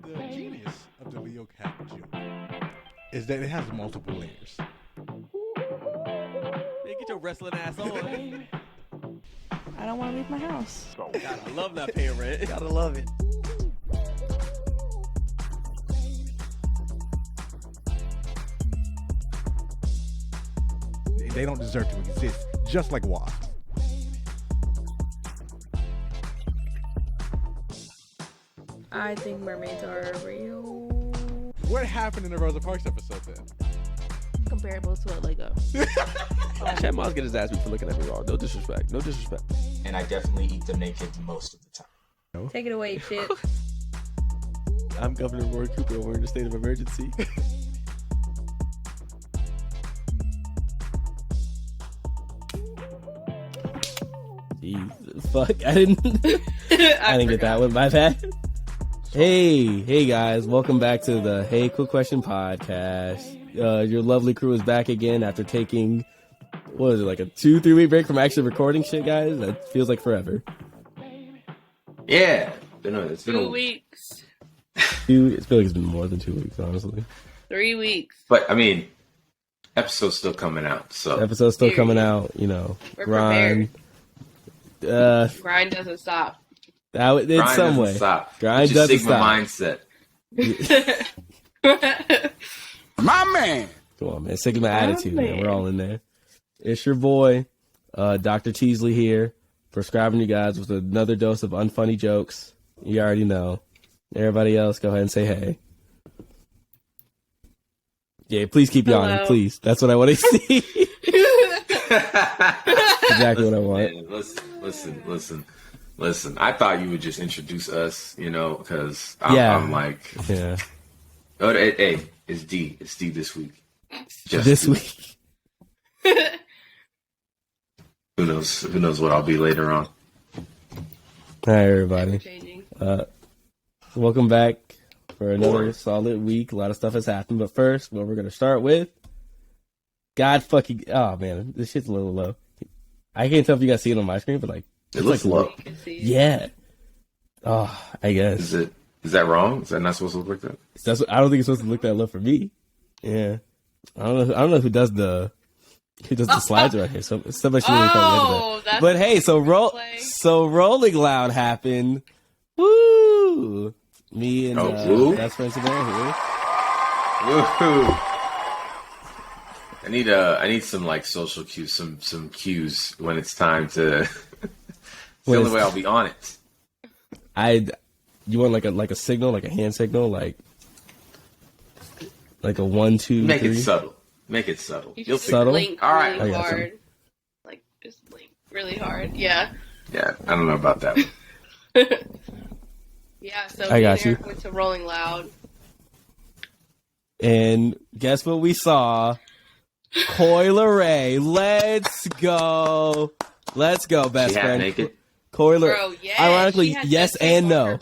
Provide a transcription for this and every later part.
The genius of the Leo Cat joke is that it has multiple layers. Hey, get your wrestling ass on. I don't want to leave my house. God, I love that pay rent. Gotta love it. They don't deserve to exist, just like wasps. I think mermaids are real. What happened in the Rosa Parks episode then? Comparable to a Lego. Chad Miles get his ass beat for looking at me wrong. No disrespect. No disrespect. And I definitely eat them naked most of the time. Take it away, shit. I'm Governor Roy Cooper and we're in a state of emergency. Jesus, fuck. I didn't get that one. My bad. Hey guys, welcome back to the Hey Quick Question podcast. Your lovely crew is back again after taking, what is it, like a 2-3 week break from actually recording shit, guys? That feels like forever. Yeah. It's been 2 weeks. I feel like it's been more than 2 weeks, honestly. 3 weeks. But, I mean, episode's still coming out, so. Episode's still coming out, you know. We're grind. Grind doesn't stop. In Grind some doesn't way. stop. Grind It's doesn't Sigma stop. mindset. My man! Come on, man. Sigma attitude, man. We're all in there. It's your boy, Dr. Teasley here, prescribing you guys with another dose of unfunny jokes. You already know. Everybody else, go ahead and say hey. Yeah, please keep yawning, please. That's what I want to see. Exactly what I want. Man, listen. I thought you would just introduce us, because I'm like, yeah. Oh, hey, it's D. It's D this week. Just this D. week. Who knows what I'll be later on. Hi, everybody. Changing. Welcome back for another solid week. A lot of stuff has happened, but first, what we're going to start with, oh man, this shit's a little low. I can't tell if you guys see it on my screen, but like, it looks low. Yeah. Oh, I guess. Is that wrong? Is that not supposed to look like that? I don't think it's supposed to look that low for me. Yeah. I don't know who does the slides right here. So somebody should really come into that. But hey, so Rolling Loud happened. Woo! Me and that's friend Samara here. Woo! I need some like social cues, some cues when it's time to. It's the only way I'll be on it. You want like a signal, like a hand signal, like a 1, 2, Make 3? it subtle. Make it subtle. You'll subtle. Blink all right. really hard. Like just blink really hard. Yeah. Yeah, I don't know about that. Yeah. So I got you. Went to Rolling Loud. And guess what we saw? Coil Ray. Let's go, best friend. Naked. Coil. Bro, yeah. Ironically, yes and no.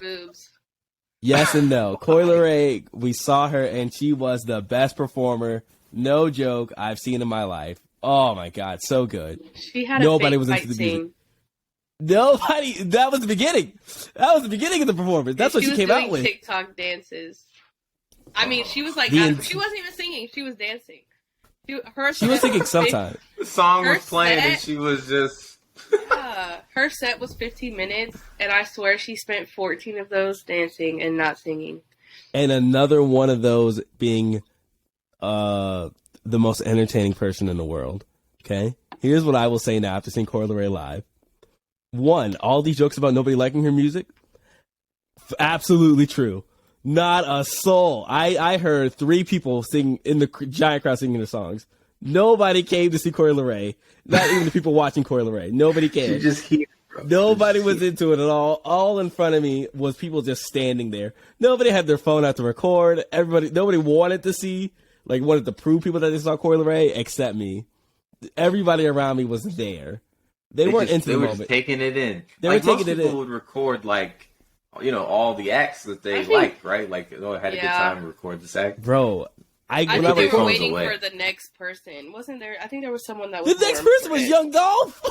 Yes and no. Coil Ray, we saw her and she was the best performer, no joke, I've seen in my life. Oh my god, so good. She had Nobody a was fake into the fight music. scene. Nobody. That was the beginning. That was the begining of the performance. That's what she came out with. TikTok dances. I mean, she was like, she wasn't even singing. She was dancing. She was singing sometimes. The song was playing set, and she was just. Her set was 15 minutes, and I swear she spent 14 of those dancing and not singing. And another one of those being the most entertaining person in the world. Okay? Here's what I will say now after seeing Coil Ray live. One, all these jokes about nobody liking her music, absolutely true. Not a soul. I heard 3 people sing in the giant crowd singing their songs. Nobody came to see Coil Ray. Not even the people watching Coil Ray. Nobody came. You're just here, bro. Nobody was into it at all. All in front of me was people just standing there. Nobody had their phone out to record. Nobody wanted to see, wanted to prove people that they saw Coil Ray except me. Everybody around me was there. They weren't into the moment. Just taking it in. They were taking it in. Most people would record all the acts that they liked, right? Like, I had a good time to record this act. Bro, I think they were phones waiting away. for the next person. Wasn't there? I think there was someone that was. The next person was Young Dolph.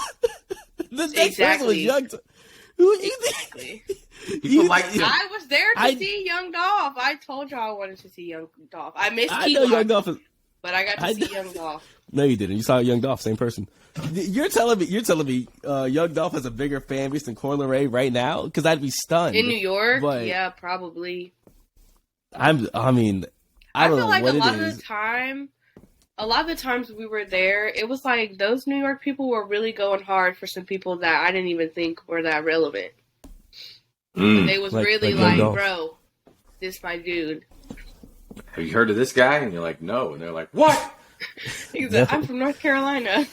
The next person was Exactly. Young. Who you Exactly. think? People like him. I was there to see Young Dolph. I told y'all I wanted to see Young Dolph. I missed Young Dolph, but I got to see Young Dolph. No, you didn't. You saw Young Dolph, same person. You're telling me Young Dolph has a bigger fan base than Coil Ray right now? Because I'd be stunned. In New York, but yeah, probably. I don't feel know like what a it lot is. A lot of the times we were there, it was like those New York people were really going hard for some people that I didn't even think were that relevant. They was really like, bro, this my dude. Have you heard of this guy? And you're like, no. And they're like, what? He's like, I'm from North Carolina.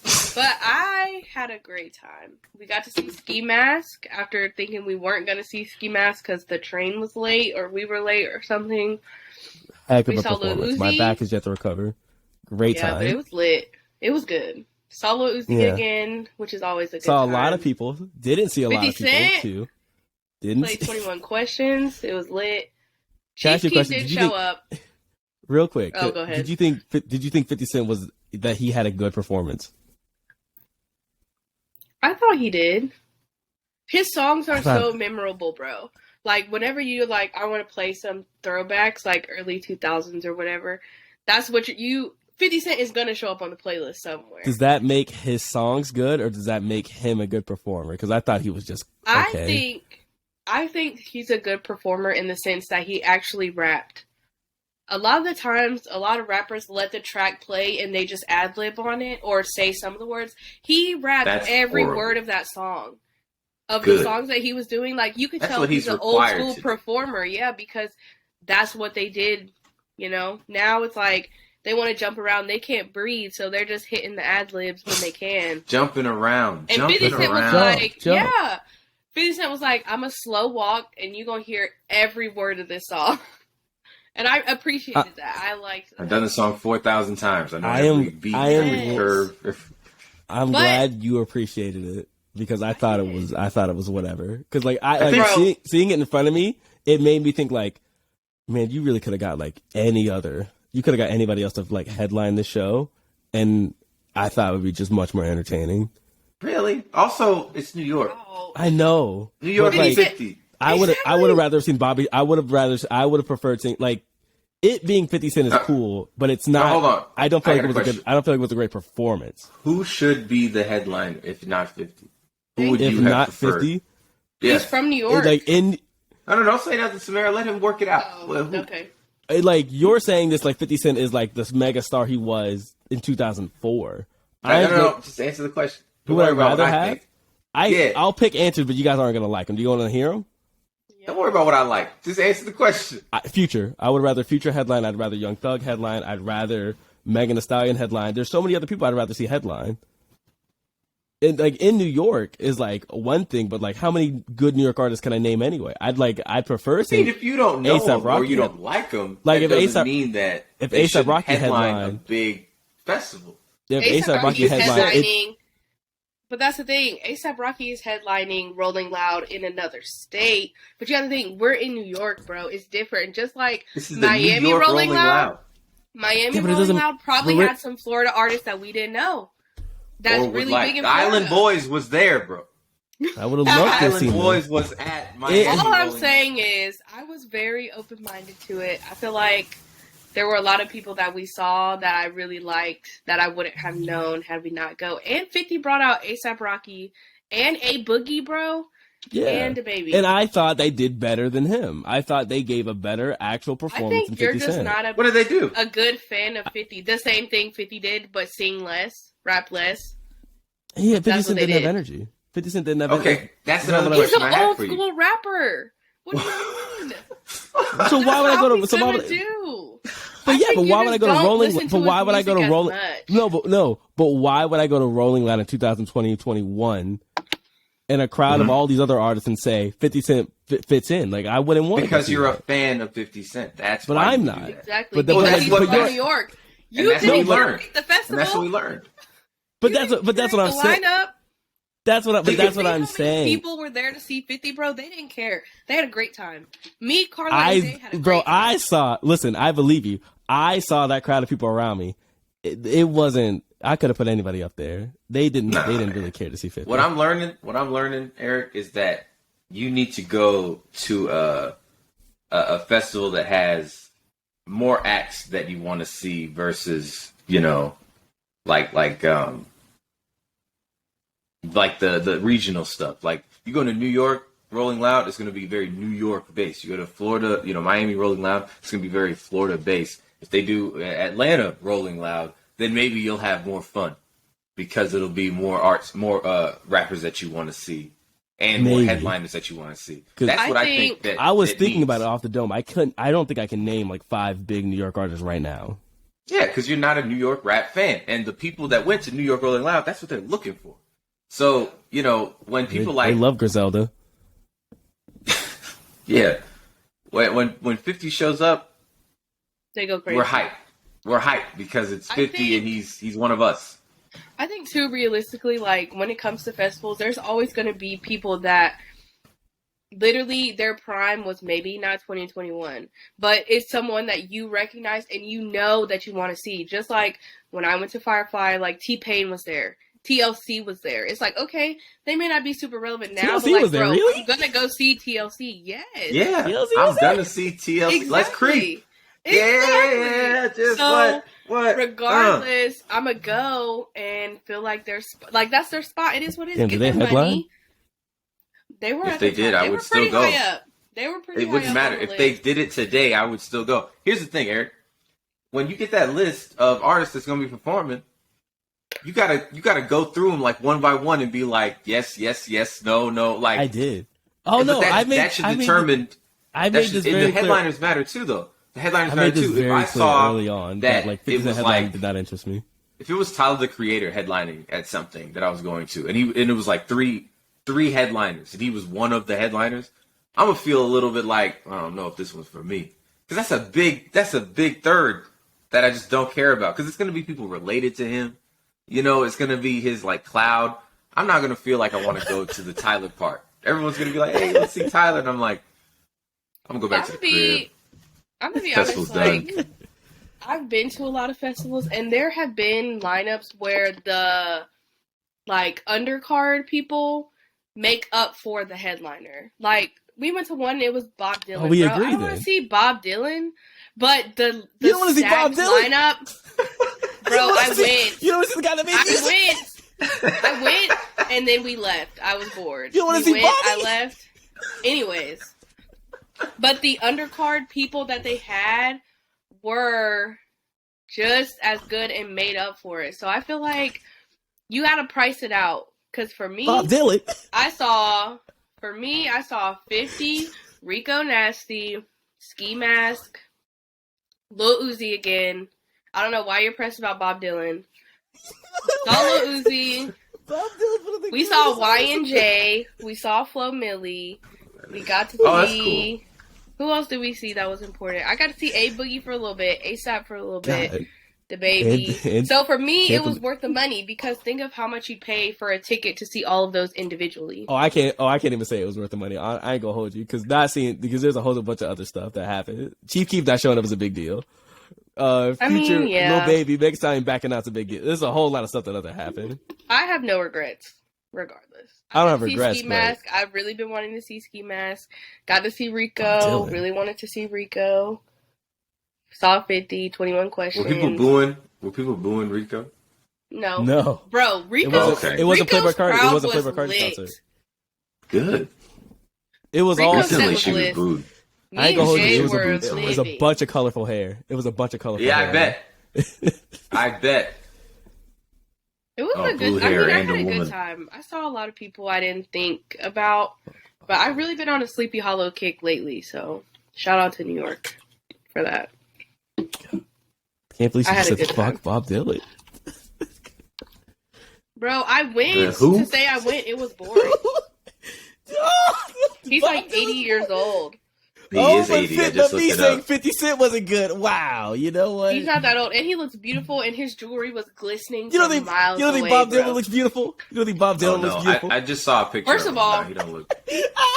But I had a great time. We got to see Ski Mask after thinking we weren't going to see Ski Mask because the train was late or we were late or something. Heck of a performance. My back is yet to recover. Great time. But it was lit. It was good. Saw Lil Uzi again, which is always a good Saw time. a lot of people. Didn't see a lot of people, too. Didn't played 21 Questions. It was lit. Can I ask you a question? Did show up. Real quick. Oh, go ahead. Did you think 50 Cent that he had a good performance? I thought he did. His songs are so memorable, bro. Like, whenever you, like, I want to play some throwbacks, like early 2000s or whatever, that's what 50 Cent is going to show up on the playlist somewhere. Does that make his songs good, or does that make him a good performer? Because I thought he was just okay. I think he's a good performer in the sense that he actually rapped. A lot of the times, a lot of rappers let the track play and they just ad-lib on it or say some of the words. He rapped every word of that song. Of the songs that he was doing, like, you could tell he's an old school performer, because that's what they did, Now it's like, they want to jump around, they can't breathe, so they're just hitting the ad-libs when they can. Jumping around, and 50 Cent was like, 50 Cent was like, I'm a slow walk, and you're going to hear every word of this song. And I appreciated that. I liked that. I've done the song 4,000 times. I'm glad you appreciated it. Because I thought it was whatever. Because seeing it in front of me, it made me think like, man, you really could have got you could have got anybody else to like headline the show, and I thought it would be just much more entertaining. Really? Also, it's New York. Oh. I know. New York, like 50. I would have rather seen Bobby. I would have preferred seeing like it being 50 Cent is cool, but it's not. No, hold on. I don't feel like it was a great performance. Who should be the headline if not 50? Who would if you not have preferred? 50? Yeah. He's from New York. Don't say nothing, Samara. Let him work it out. Okay. Like, you're saying this like 50 Cent is like this mega star he was in 2004. No. Just answer the question. Who would I rather have? I'll pick answers, but you guys aren't going to like them. Do you want to hear them? Yeah. Don't worry about what I like. Just answer the question. Future. I would rather Future headline. I'd rather Young Thug headline. I'd rather Megan Thee Stallion headline. There's so many other people I'd rather see headline. And like in New York is like one thing, but like how many good New York artists can I name anyway? I'd prefer seeing. If you don't know them or you don't like them, like that doesn't mean that if they A$AP Rocky headline headline a big festival. If A$AP Rocky headlining, but that's the thing. A$AP Rocky is headlining Rolling Loud in another state. But you got to think, we're in New York, bro. It's different. Just like Miami Rolling Loud. Miami Rolling Loud probably had some Florida artists that we didn't know. That's really big in Florida. Island Boys was there, bro. I would have loved to see Island Boys was at Miami. All I'm saying is, I was very open-minded to it. I feel like there were a lot of people that we saw that I really liked that I wouldn't have known had we not go. And 50 brought out A$AP Rocky and A Boogie, bro. Yeah. And a baby. And I thought they did better than him. I thought they gave a better actual performance than 50 Cent. I think you're just not what did they do? A good fan of 50. The same thing 50 did, but sing less, rap less. Yeah, 50 Cent didn't have energy. 50 Cent didn't have energy. Okay, that's another question I have for you. He's an old school rapper. What do you mean? So why would I go to... So why would do? But yeah, but why would I go to Rolling... But why would I go to Rolling... No, but why would I go to Rolling Loud in 2020 and 21 in a crowd of all these other artists and say 50 Cent fits in? Like, I wouldn't want because you're a fan of 50 Cent. That's but why I'm not. Exactly. Because he's from New York. You didn't learn the festival. And that's what we learned. But that's what I'm saying. That's what I'm saying. People were there to see 50, bro. They didn't care. They had a great time. Me, Carla, and Jay had a great time. Listen, I believe you. I saw that crowd of people around me. It wasn't. I could have put anybody up there. They didn't. They didn't really care to see 50. What I'm learning, Eric, is that you need to go to a festival that has more acts that you want to see versus, like the regional stuff. Like you go to New York, Rolling Loud, it's going to be very New York based. You go to Florida, Miami Rolling Loud, it's going to be very Florida based. If they do Atlanta Rolling Loud, then maybe you'll have more fun because it'll be more arts, more rappers that you want to see, and more headliners that you want to see. That's what I think. That I was thinking needs. about it off the dome. I don't think I can name like 5 big New York artists right now. Yeah, because you're not a New York rap fan, and the people that went to New York Rolling Loud, that's what they're looking for. So when people they love Griselda. Yeah, when 50 shows up, they go crazy. We're hyped. We're hyped because it's 50 and he's one of us. I think too, realistically, like when it comes to festivals, there's always going to be people that literally their prime was maybe not 2021, but it's someone that you recognize and that you want to see. Just like when I went to Firefly, like T-Pain was there. TLC was there. It's like, okay, they may not be super relevant now, TLC but like, was there, bro, really? I'm gonna go see TLC. Yes. Yeah, TLC I'm gonna see TLC. Exactly. Let's creep. Exactly. Yeah, just so, what? Regardless, I'm gonna go and feel like that's their spot. It is what it is. Damn, Get did they their headline? money. They were. If at they the did, top. I They would were still pretty go. high up. They were pretty. It wouldn't matter if they did it today. I would still go. Here's the thing, Eric. When you get that list of artists that's gonna be performing, you gotta go through them like one by one and be like, yes, no. Like I did. Oh no, that should determine. I made this very the clear. headliners matter too, though. The headliners I matter made this too. very If I clear saw early on that like it 50 was headlining like, did not interest me. if it was Tyler the Creator headlining at something that I was going to, and it was like three headliners, and he was one of the headliners, I'm gonna feel a little bit like, I don't know if this one's for me, because that's a big third that I just don't care about, because it's gonna be people related to him. It's gonna be his like cloud. I'm not gonna feel like I want to go to the Tyler part. Everyone's gonna be like, hey, let's see Tyler, and I'm like, I'm gonna go back to the crib. I'm gonna be Festival's honest, done. I've been to a lot of festivals, and there have been lineups where the like undercard people make up for the headliner. Like we went to one, it was Bob Dylan. Oh, we bro. agree. I don't want to see Bob Dylan, but the You don't want to see Bob Dylan lineup, bro. I went. You don't want to see the guy that made music? I went, and then we left. I was bored. You don't want to see went, Bobby? I left. Anyways, but the undercard people that they had were just as good and made up for it. So I feel like you got to price it out. Because for me, Bob Dylan. I saw 50, Rico Nasty, Ski Mask, Lil Uzi again. I don't know why you're pressed about Bob Dylan. Saw Lil Uzi. Bob Dylan. We saw Y&J. We saw Flo Milli. We got to see... That's cool. Who else did we see that was important? I got to see A Boogie for a little bit, ASAP for a little bit, God. the baby. And so for me, it was worth the money because think of how much you'd pay for a ticket to see all of those individually. I can't even say it was worth the money. I ain't gonna hold you because there's a whole bunch of other stuff that happened. Chief Keef not showing up is a big deal. Future, Lil Baby, next time backing out's a big deal. There's a whole lot of stuff that happened. I have no regrets, regardless. I don't have regrets. Ski Mask. I've really been wanting to see Ski Mask. Got to see Rico. Really wanted to see Rico. Saw 50, 21 Questions. Were people booing Rico? No. Bro, Rico. It wasn't Playboy Rico's Cardi. It crowd wasn't was Playboy Cardi lit. concert. Good. It was Rico all. said Recently was she was lit. booed. I ain't gonna hold you. Jay It was, were it was a lit. bunch of colorful hair. It was a bunch of colorful Yeah, hair. I bet. It was a blue good. I hair mean, I and had a a good woman. time. I saw a lot of people I didn't think about, but I've really been on a Sleepy Hollow kick lately. So shout out to New York for that. Can't believe I she had a said good time. fuck Bob Dylan. Bro, I went Who? to say I went. It was boring. He's Bob like Dylan? 80 years old. He is 80. I but just me looked it saying up. 50 Cent wasn't good. Wow, you know what? He's not that old, and he looks beautiful, and his jewelry was glistening You don't from think miles you don't think away, Bob bro. Dylan looks beautiful? You don't think Bob Dylan Oh, looks no, beautiful? I just saw a picture. First of all- no, he don't look.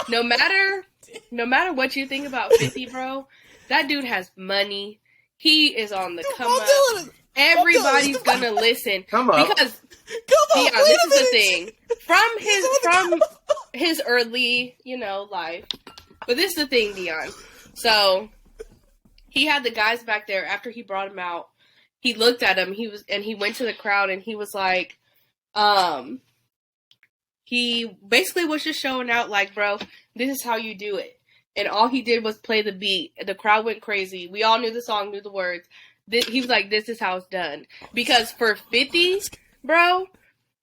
No matter what you think about 50, bro, that dude has money. He is on the come Bob up. Dylan is everybody's gonna listen. Come on. Because Come on, Dion, wait this a is the minute. thing. From his early, life. But this is the thing, Dion. So he had the guys back there after he brought him out. He looked at him, he went to the crowd and he was like, he basically was just showing out like, bro, this is how you do it. And all he did was play the beat. The crowd went crazy. We all knew the song, knew the words. He was like, this is how it's done. Because for 50, bro,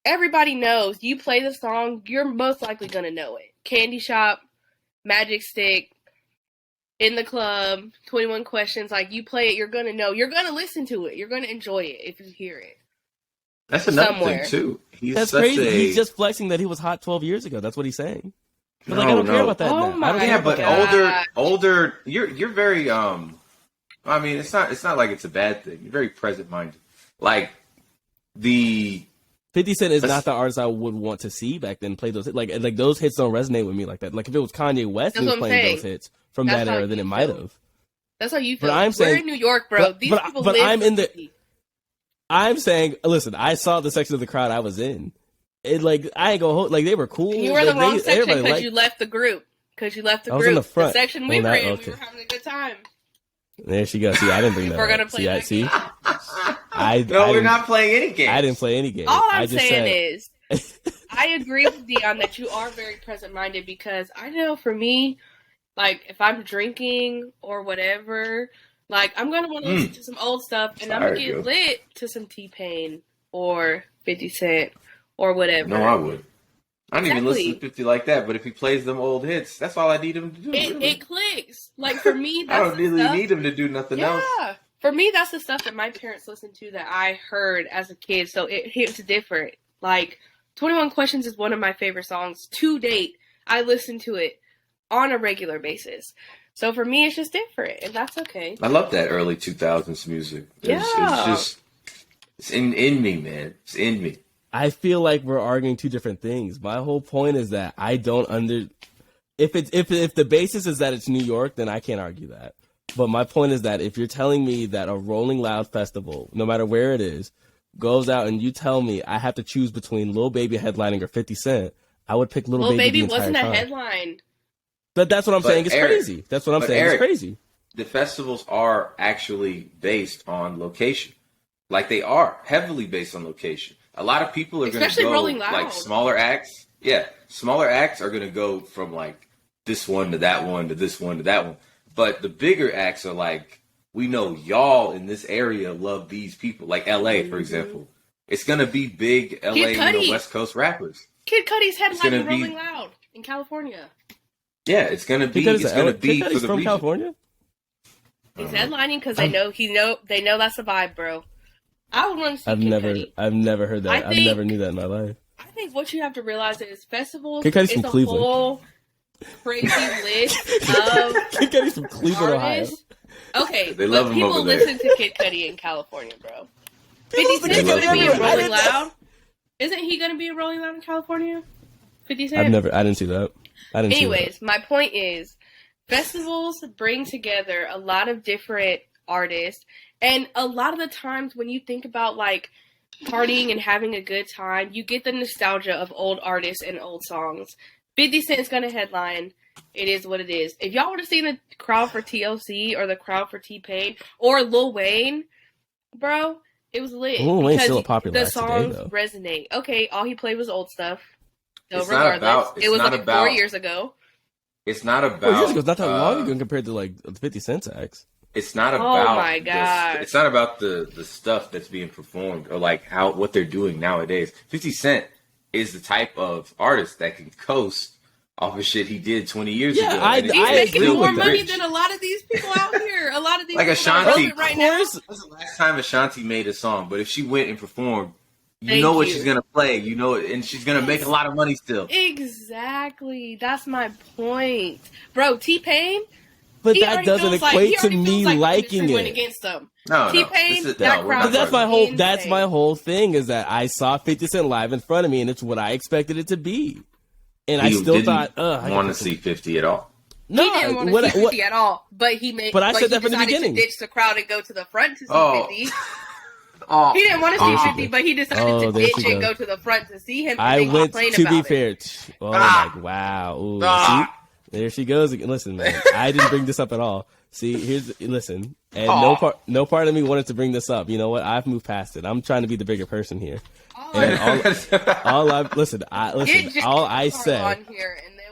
everybody knows you play the song, you're most likely going to know it. Candy Shop, Magic Stick, In the Club, 21 Questions. Like, you play it, you're going to know. You're going to listen to it. You're going to enjoy it if you hear it. That's another somewhere. thing too. That's crazy. He's just flexing that he was hot 12 years ago. That's what he's saying. But like, I don't care about that Oh now. my I don't care Yeah, about but that. older. You're very. I mean, it's not like it's a bad thing. You're very present minded. Like the 50 Cent is not the artist I would want to see back then play those hits. Like those hits don't resonate with me like that. Like if it was Kanye West who was playing those hits from That's that how era, then you it might feel. have. That's how you feel. But I'm We're saying- in New York, bro. These people but live I'm for in the- 50. I'm saying, listen, I saw the section of the crowd I was in. It like I ain't gonna hold, like they were cool. You were in the Like, wrong section everybody because liked- you left the group. Because you left the I group. was in the front. section we Oh, were that- in, okay. we were having a good time. There she goes. See, I didn't bring that. We're gonna up. play that See, game. I no, we're didn't- not playing any games. I didn't play any game. All I I'm just saying said, is, I agree with Dion that you are very present minded because I know for me, like if I'm drinking or whatever, like I'm gonna want to listen to some old stuff and I'm gonna Sorry, get girl. lit to some T-Pain or 50 Cent or whatever. No, I would. I don't even listen to Exactly. 50 like that. But if he plays them old hits, that's all I need him to do. really. It clicks. Like for me, I that's don't the really stuff. need him to do nothing else. Yeah. For me, that's the stuff that my parents listened to that I heard as a kid. So it hits different. Like 21 Questions is one of my favorite songs to date. I listen to it on a regular basis. So for me, it's just different, and that's okay. I love that early 2000s music. It's in me, man. It's in me. I feel like we're arguing two different things. My whole point is that I don't if the basis is that it's New York, then I can't argue that. But my point is that if you're telling me that a Rolling Loud festival, no matter where it is, goes out and you tell me I have to choose between Lil Baby headlining or 50 Cent, I would pick Lil Lil Baby. Baby the entire wasn't a time. headline. But that's what I'm But saying. It's Eric- crazy. That's what I'm but saying. Eric- It's crazy. The festivals are actually based on location. Like they are heavily based on location. A lot of people are going to Especially go Rolling Loud. like smaller acts. Yeah, smaller acts are going to go from like this one to that one to this one to that one. But the bigger acts are like, we know y'all in this area love these people. Like LA, for example. It's going to be big LA, Kid Cudi. West Coast rappers. Kid Cudi's gonna headlining be- Rolling Loud in California. Yeah, it's going to be Because it's going to be Kid for Cudi's the from region. California. He's headlining because they know that's a vibe, bro. I would want to see I've Kid never heard that. I I think- never knew that in my life. I think what you have to realize is festivals Kid Cudi's is from a Cleveland. whole crazy list of Kid Cudi's from Cleveland, Ohio. artists. Okay, They love but him people over there. listen to Kid Cudi in California, bro. 50 was the Cent's Kid gonna Cudi be in ever. I Rolling didn't know. Loud. Isn't he gonna be in Rolling Loud in California? 50 Cent? I didn't see that. I didn't see that. Anyways, my point is, festivals bring together a lot of different artists, and a lot of the times when you think about like partying and having a good time, you get the nostalgia of old artists and old songs. 50 Cent's gonna headline. It is what it is. If y'all would have seen the crowd for TLC or the crowd for T-Pain or Lil Wayne, bro, it was lit. Lil Wayne's because still a popular the act today, songs though. resonate. Okay, all he played was old stuff. So It's not regardless, about- it it's was not like about- 4 years ago. It's not about 4 years ago, it's not that long ago compared to like the 50 Cent acts. It's not Oh about my gosh. it's not about the stuff that's being performed or like what they're doing nowadays. 50 Cent is the type of artist that can coast off of shit he did 20 years Yeah, ago. I- and He's I making agree more with that. money than a lot of these people out here. A lot of these Like people that are Ashanti. relevant right Of now. course. When's the last time Ashanti made a song? But if she went and performed, you Thank know what you. she's gonna play. You know it, and she's gonna make a lot of money still. Exactly. That's my point. Bro, T-Pain, But he that already doesn't feels like- equate he to already me feels like the liking industry went it. against him. No, T-Pain, This is- that we're crowd not But that's talking my about whole. insane. That's my whole thing is that I saw 50 Cent live in front of me, and it's what I expected it to be. And I You still didn't thought, want to see 50 at all. no. He didn't want to what- see what- 50 at all, but he made. But I said he that from the decided beginning. to ditch the crowd and go to the front to see Oh. 50. Oh, He didn't want to There see she 50, goes. but he decided Oh, to there ditch she and goes. go to the front to see him. And I then went complain to be about it. fair. Oh my, wow. Ooh, see? There she goes again. Listen, man, I didn't bring this up at all. See, listen, and no part of me wanted to bring this up. You know what? I've moved past it. I'm trying to be the bigger person here. And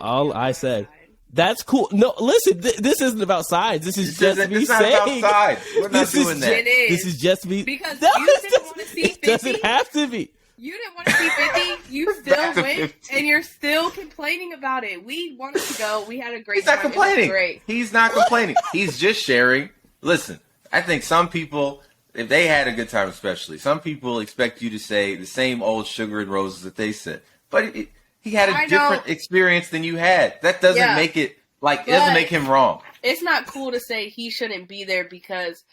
all I said, that's cool. No, listen, this isn't about sides. This is just me saying. About sides. We're not doing that. It is. This is just me. Because you didn't want to see 50. It doesn't have to be. You didn't want to see 50. You still went, and you're still complaining about it. We wanted to go. We had a great time. He's not complaining. Great. He's not complaining. He's just sharing. Listen, I think some people, if they had a good time especially, some people expect you to say the same old sugar and roses that they said. But he had a different experience than you had. That doesn't make it, it doesn't make him wrong. It's not cool to say he shouldn't be there because...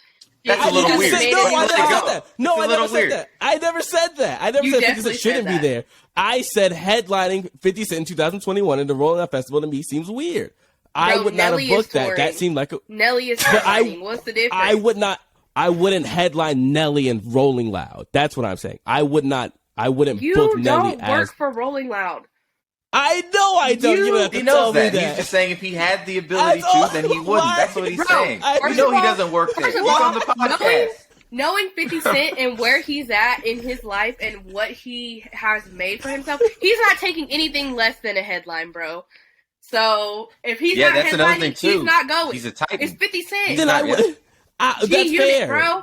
That's a little weird. No, I never said that. I never said that. I never said 50 Cent shouldn't be there. I said headlining 50 Cent in 2021 in the Rolling Loud Festival to me seems weird. I would not have booked that. That seemed like Nelly is headlining. What's the difference? I wouldn't headline Nelly and Rolling Loud. That's what I'm saying. I wouldn't book Nelly as... You don't work for Rolling Loud. I know I don't. You don't have to tell me that. He's just saying if he had the ability to, then he wouldn't. That's what he's saying. You know he doesn't work there. He's on the podcast. Knowing 50 Cent and where he's at in his life and what he has made for himself, he's not taking anything less than a headline, bro. So if he's not that's another thing headlining, too. he's not going. He's a Titan. It's 50 Cent. Then I would. That's fair, bro.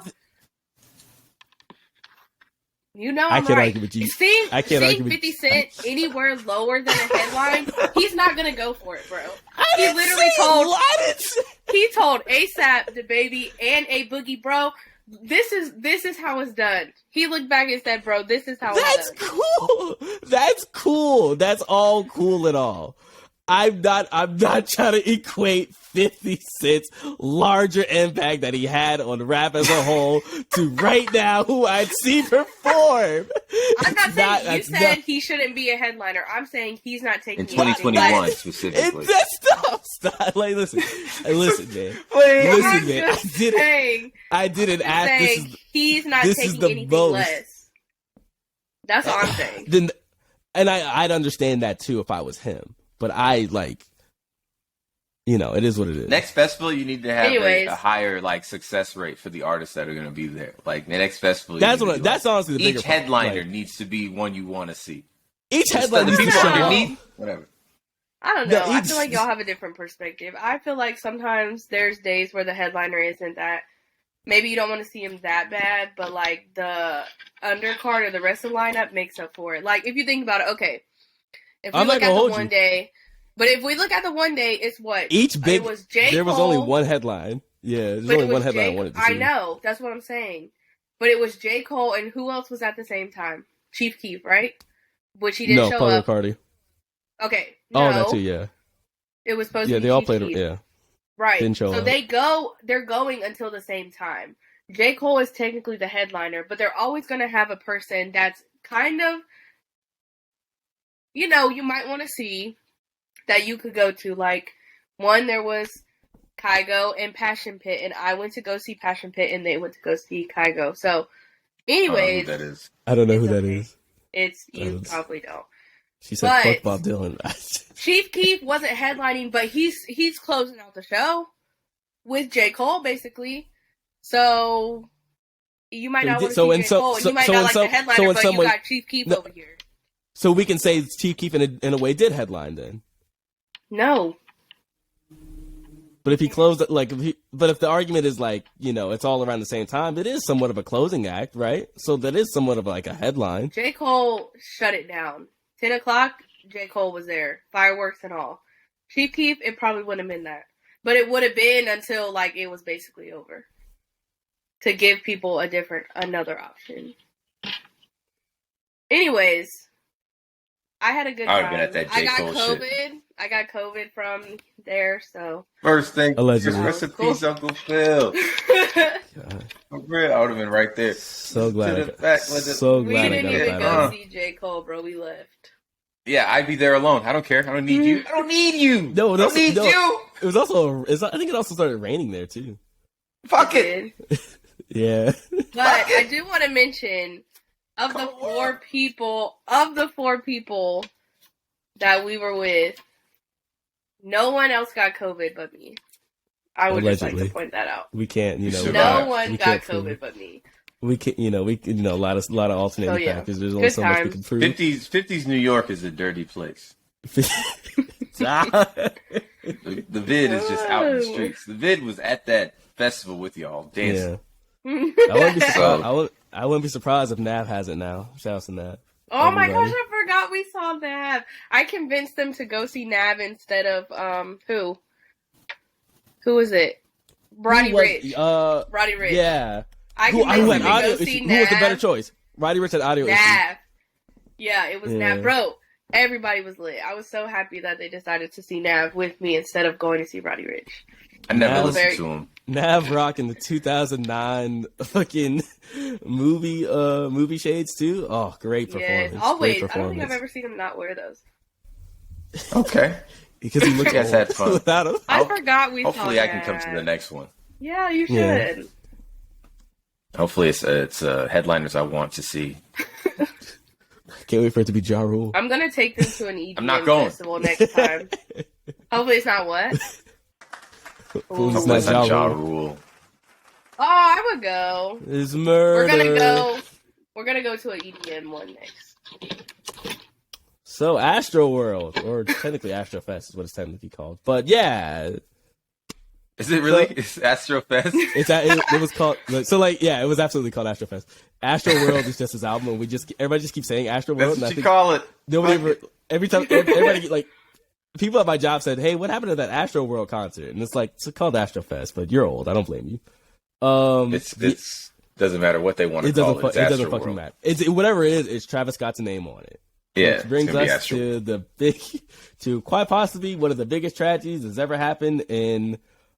You know I'm I can't right. argue with you. Seeing argue with 50 Cent anywhere lower than a headline, he's not gonna go for it, bro. He told ASAP, the baby, and a Boogie, bro. This is how it's done. He looked back and said, bro, this is how it's done. Cool. That's cool. That's all cool and all. I'm not trying to equate 50 Cent's larger impact that he had on rap as a whole to right now who I'd see perform. I'm not saying you said he shouldn't be a headliner. I'm saying he's not taking in 2021 specifically. Stop. Like, listen, man. Listen, man. I didn't ask. He's not taking anything less. That's all I'm saying. And I'd understand that too if I was him. But it is what it is. Next festival, you need to have a higher success rate for the artists that are going to be there. Like the next festival, that's honestly the bigger each headliner needs to be one you want to see. Each headliner needs to show up. Whatever. I don't know. I feel like y'all have a different perspective. I feel like sometimes there's days where the headliner isn't that. Maybe you don't want to see him that bad, but the undercard or the rest of the lineup makes up for it. Like if you think about it, okay. If we look at the one day, but if we look at the one day, it's what? It was J. There was only one headline. Yeah, there's only one headline I wanted to see. I know. That's what I'm saying. But it was J. Cole, and who else was at the same time? Chief Keef, right? Which he didn't show up. No, Cardi. Okay. No. Oh, that too, yeah. It was supposed to be they all Chief played Keef. Yeah. Right. Didn't show up. They're going until the same time. J. Cole is technically the headliner, but they're always going to have a person that's kind of, you might want to see that you could go to. Like, one, there was Kygo and Passion Pit, and I went to go see Passion Pit, and they went to go see Kygo. So, anyways. I don't know who that is. You probably don't. She said, fuck Bob Dylan. Chief Keef wasn't headlining, but he's closing out the show with J. Cole, basically. So, you might not want to see J. Cole, and you might not like the headliner, but you got Chief Keef over here. So we can say Chief Keef in a way did headline then. No. But if he closed it, if the argument is it's all around the same time, it is somewhat of a closing act, right? So that is somewhat of a headline. J. Cole shut it down. 10 o'clock, J. Cole was there. Fireworks and all. Chief Keef, it probably wouldn't have been that. But it would have been until it was basically over. To give people another option. Anyways. I had a good time. Been at that J. Cole COVID. Shit. I got COVID from there, so. First thing, allegedly. Rest in peace, Uncle Phil. For real, I would have been right there. So glad. We didn't even go see J. Cole, bro. We left. Yeah, I'd be there alone. I don't care. I don't need you. I don't need you. No, I don't need you. It was also. I think it also started raining there too. Fuck it. Yeah. But I do want to mention, of the four people that we were with, no one else got COVID but me. I would just like to point that out. We can't, no one got COVID but me. We can, a lot of alternating factors. There's only Good so much we can prove. 50s New York is a dirty place. The vid is just out in the streets. The vid was at that festival with y'all dancing. Yeah. I wouldn't be surprised if Nav has it now. Shout out to Nav. Oh my gosh, I forgot we saw Nav. I convinced them to go see Nav instead of who? Who was it? Roddy Ricch. Roddy Ricch. Yeah. I convinced them to go see Nav. Who was the better choice? Roddy Ricch had audio Nav. issues. Yeah, it was Nav. Bro, everybody was lit. I was so happy that they decided to see Nav with me instead of going to see Roddy Ricch. I never listened to him. Nav rocking the 2009 fucking movie shades too. Oh, great performance! Yes, always. Great performance. I don't think I've ever seen him not wear those. Okay, because he looks old had fun without him. I forgot we. Hopefully, I can come to the next one. Yeah, you should. Yeah. Hopefully, it's headliners I want to see. Can't wait for it to be Ja Rule. I'm gonna take them to an EDM I'm not going. festival next time. Hopefully, it's not what. Hopefully, it's not Ja Rule. Oh, I would go. It's murder. We're gonna go to an EDM one next. So AstroWorld, or technically AstroFest is what it's technically called. But yeah. Is it really? It's AstroFest? It was called, it was absolutely called AstroFest. AstroWorld is just his album, and everybody just keeps saying AstroWorld. That's what you call it. Every time, everybody, people at my job said, "Hey, what happened to that AstroWorld concert?" And it's called AstroFest, but you're old. I don't blame you. It's doesn't matter what they want to call it. It doesn't fucking matter. It's whatever it is. It's Travis Scott's name on it. Yeah, which brings us to quite possibly one of the biggest tragedies that's ever happened in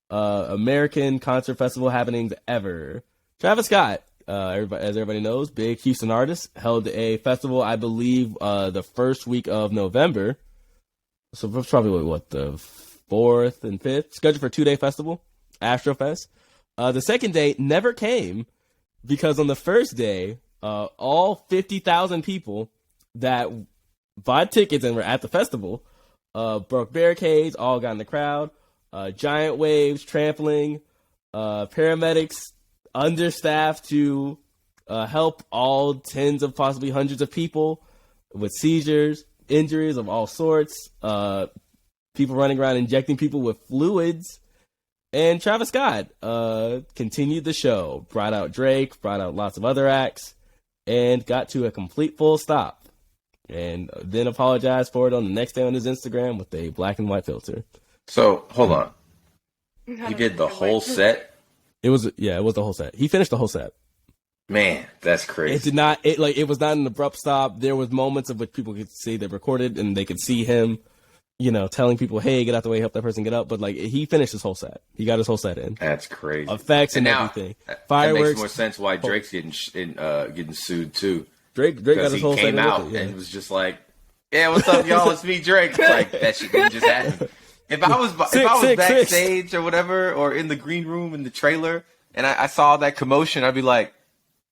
American concert festival happenings ever. Travis Scott, as everybody knows, big Houston artist, held a festival, I believe, the first week of November. So it's probably the 4th and 5th, scheduled for a 2-day festival, AstroFest. The second day never came because on the first day, all 50,000 people that bought tickets and were at the festival broke barricades, all got in the crowd, giant waves, trampling, paramedics understaffed to help all tens of possibly hundreds of people with seizures, injuries of all sorts, people running around injecting people with fluids. And Travis Scott continued the show, brought out Drake, brought out lots of other acts, and got to a complete full stop. And then apologized for it on the next day on his Instagram with a black and white filter. So, hold on. He did the whole set? It was the whole set. He finished the whole set. Man, that's crazy. It was not an abrupt stop. There was moments of which people could see they recorded and they could see him, telling people, hey, get out the way, help that person get up. But he finished his whole set. He got his whole set in. That's crazy. Effects and everything. Fireworks. That makes more sense why Drake's getting sued too. Drake got his whole set in. He came out and was just like, yeah, what's up, y'all? It's me, Drake. Like, that shit didn't just happen. If I was backstage or whatever, or in the green room in the trailer, and I saw that commotion, I'd be like,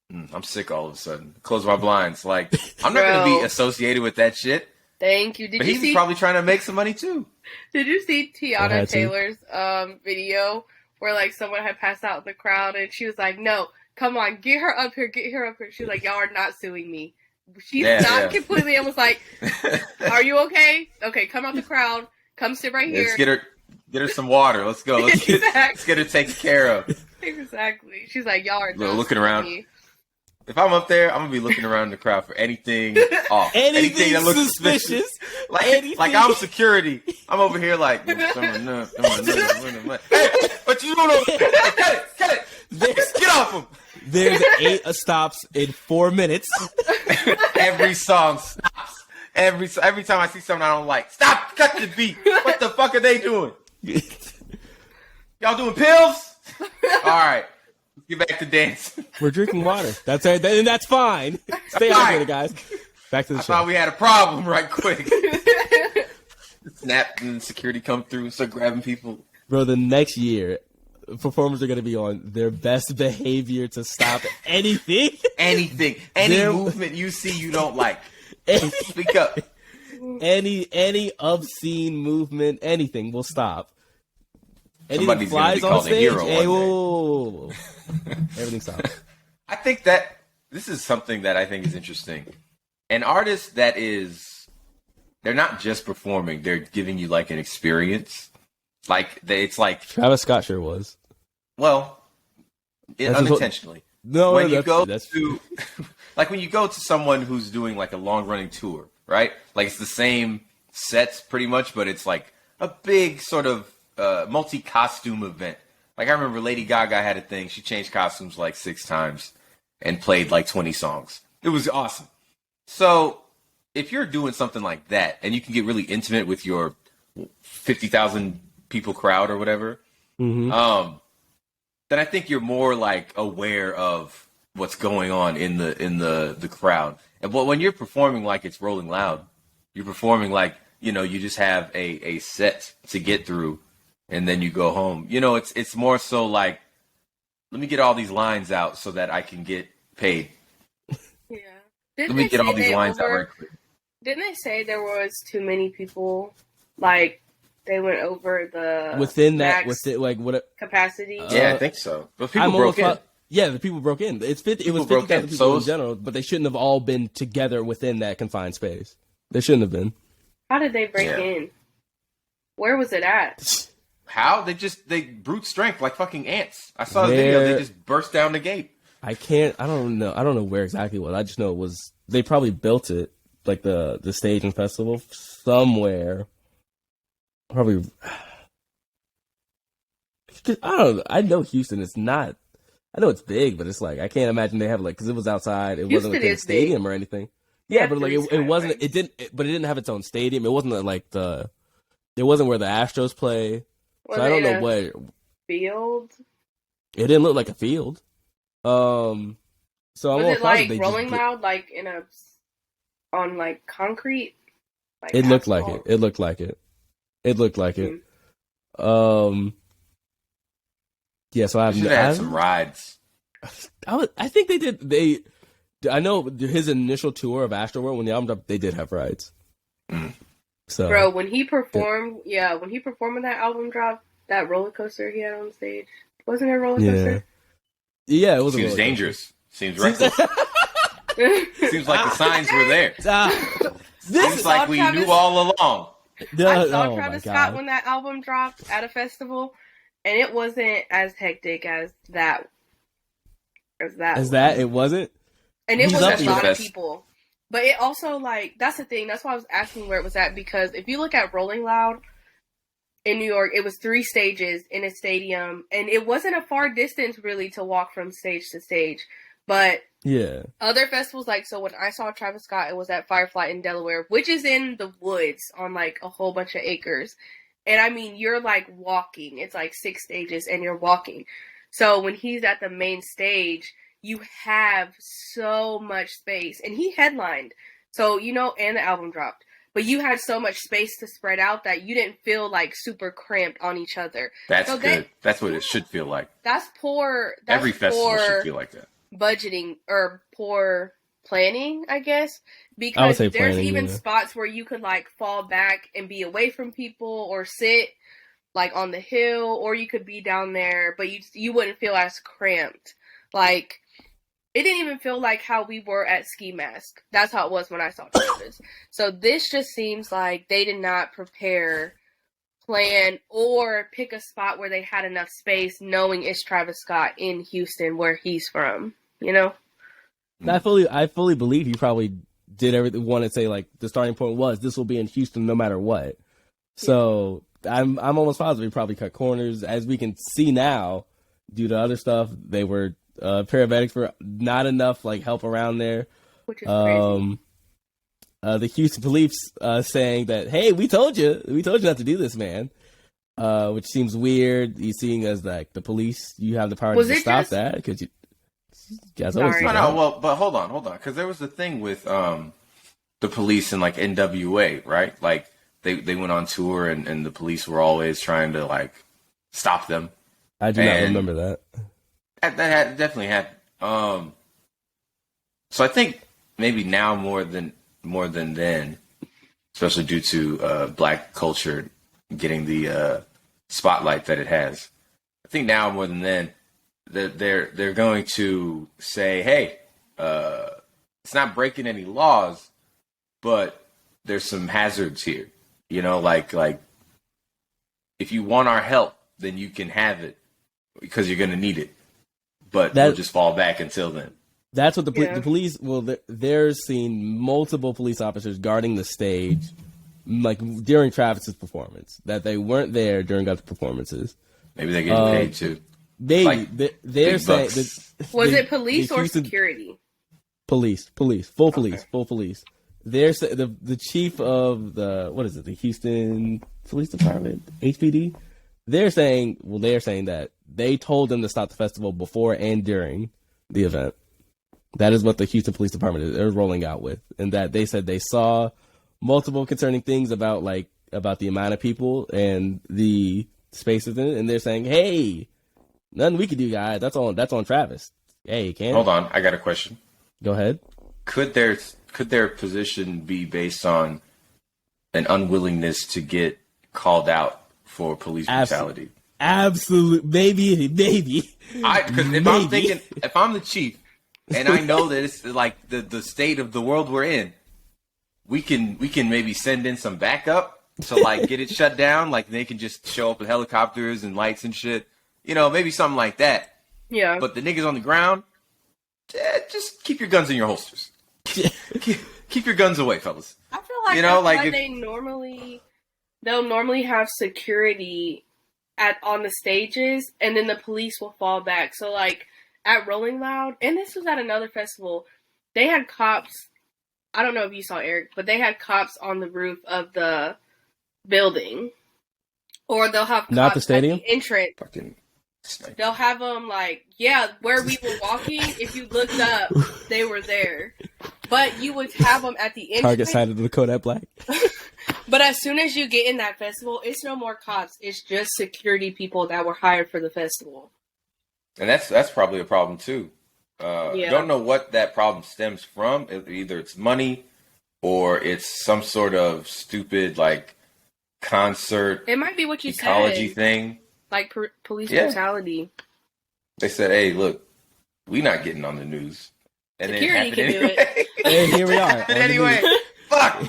I'm sick all of a sudden. Close my blinds. Like, I'm not going to be associated with that shit. Thank you. But he's probably trying to make some money too. Did you see Tiana Taylor's video where someone had passed out in the crowd and she was like, no, come on, get her up here. She was like, y'all are not suing me. She stopped completely and was like, are you okay? Okay, come out the crowd. Come sit right here. Let's get her some water. Let's go. Let's get her taken care of. Exactly. She's like, y'all are not looking around. Me. If I'm up there, I'm gonna be looking around the crowd for anything off. anything that looks suspicious. Like I'm security. I'm over here like, hey, what you doing over there? Cut it. Get off him. There's 8 stops in 4 minutes. Every song stops. Every time I see something I don't like, stop, cut the beat. What the fuck are they doing? Y'all doing pills? All right. Get back to dancing. We're drinking water. That's it, and that's fine. Stay hydrated, guys. Back to the show. I thought we had a problem right quick. Snap and security come through, start grabbing people. Bro, the next year, performers are going to be on their best behavior to stop anything. Any movement you see you don't like. Speak up. Any obscene movement, anything will stop. Anything Somebody's gonna be flies on called a stage, hero hey, one day. whoa. Everything stops. I think that this is something that I think is interesting. An artist that is, they're not just performing; they're giving you like an experience. Like it's like Travis Scott sure was. well, That's just unintentionally. No, when you that's, go that's to like when you go to someone who's doing like a long running tour, right? Like it's the same sets pretty much, but it's like a big sort of multi costume event. Like I remember Lady Gaga had a thing. She changed costumes like 6 times and played like 20 songs. It was awesome. So if you're doing something like that and you can get really intimate with your 50,000 people crowd or whatever, then I think you're more like aware of what's going on in the crowd. And when you're performing like it's Rolling Loud, you're performing like, you know, you just have a set to get through and then you go home. You know, it's more so like, let me get all these lines out so that I can get paid. Yeah. Let me get all these lines out right quick. Didn't they say there was too many people? Like they went over the within that, max within like what? capacity. Yeah, I think so. But people broke in. Yeah, the people broke in. It was 50,000 people in general, but they shouldn't have all been together within that confined space. They shouldn't have been. How did they break in? Where was it at? How? They brute strength like fucking ants. I saw the video. They just burst down the gate. I don't know where exactly it was. I just know it was, they probably built it, like the stage and festival somewhere. Probably. I don't know. I know Houston is not, I know it's big, but it's like, I can't imagine they have like, cause it was outside. It wasn't like a stadium or anything. Yeah, but like it wasn't, but it didn't have its own stadium. It wasn't like it wasn't where the Astros play. So I don't know what field. It didn't look like a field. So I'm was it like Rolling Loud, like on like concrete? Like it looked like it. It looked like it. It looked like it. Yeah. So I had some rides. I think they did. I know his initial tour of AstroWorld, when the album dropped, they did have rides. So, bro, when he performed, when he performed when that album dropped, that roller coaster he had on stage, wasn't it a roller coaster? Yeah, it was. Seems dangerous. Seems reckless. Seems like the signs were there. Seems like we knew all along. I saw Travis Scott when that album dropped at a festival, and it wasn't as hectic as that. It wasn't. And it was a lot of people. But it also, like, that's the thing. That's why I was asking where it was at. Because if you look at Rolling Loud in New York, it was 3 stages in a stadium. And it wasn't a far distance, really, to walk from stage to stage. But other festivals, like, so when I saw Travis Scott, it was at Firefly in Delaware, which is in the woods on, like, a whole bunch of acres. And, I mean, you're, like, walking. It's, like, 6 stages, and you're walking. So when he's at the main stage, you have so much space. And he headlined. So, you know, and the album dropped. But you had so much space to spread out that you didn't feel, like, super cramped on each other. That's good. That's what it should feel like. That's poor. Every festival should feel like that. Budgeting or poor planning, I guess. Because there's even spots where you could, like, fall back and be away from people or sit, like, on the hill. Or you could be down there, but you wouldn't feel as cramped. Like, it didn't even feel like how we were at Ski Mask. That's how it was when I saw Travis. So this just seems like they did not prepare, plan, or pick a spot where they had enough space, knowing it's Travis Scott in Houston, where he's from. You know? I fully believe he probably did everything. Want to say like the starting point was this will be in Houston no matter what. So I'm almost positive he probably cut corners. As we can see now, due to other stuff, they were. Paramedics for not enough like help around there. Which is crazy. The Houston police saying that, hey, we told you not to do this, man. Which seems weird. You seeing as like the police, you have the power to stop that because you guys always do that. Well, but hold on, because there was the thing with the police and like NWA, right? Like they went on tour and the police were always trying to like stop them. I do not And remember that. definitely happened. So I think maybe now more than then, especially due to Black culture getting the spotlight that it has. I think now more than then, that they're going to say, hey, it's not breaking any laws, but there's some hazards here. You know, like if you want our help, then you can have it because you're going to need it. But we'll just fall back until then. That's what the police. Well, they're seeing multiple police officers guarding the stage, like during Travis's performance. That they weren't there during other performances. Maybe they're getting paid too. Maybe Like, they're saying. Was it police or security? Police, full police. There's the chief of the Houston Police Department, HPD. They're saying that they told them to stop the festival before and during the event. That is what the Houston Police Department is rolling out with, and that they said they saw multiple concerning things about the amount of people and the spaces in it, and they're saying, "Hey, nothing we can do, guys. That's on Travis. Hey, can Hold on, I got a question. Go ahead. Could their position be based on an unwillingness to get called out for police brutality? Absolutely, maybe. Because if I'm the chief and I know that it's like the state of the world we're in, we can maybe send in some backup to like get it shut down. Like they can just show up with helicopters and lights and shit. You know, maybe something like that. Yeah. But the niggas on the ground, just keep your guns in your holsters. keep your guns away, fellas. I feel like they'll normally have security on the stages, and then the police will fall back. So like at Rolling Loud, and this was at another festival, they had cops. I don't know if you saw Eric, but they had cops on the roof of the building, or they'll have cops not the stadium at the entrance. Fucking sniper. They'll have them where we were walking. If you looked up, they were there. But you would have them at the entrance. Target sighted the Kodak Black. But as soon as you get in that festival, it's no more cops. It's just security people that were hired for the festival. And that's probably a problem too. Don't know what that problem stems from. Either it's money or it's some sort of stupid like concert. It might be what you ecology said. Thing. Like police brutality. They said, "Hey, look, we not getting on the news." And security then it can anyway. do it. Hey, here we are. And anyway, fuck.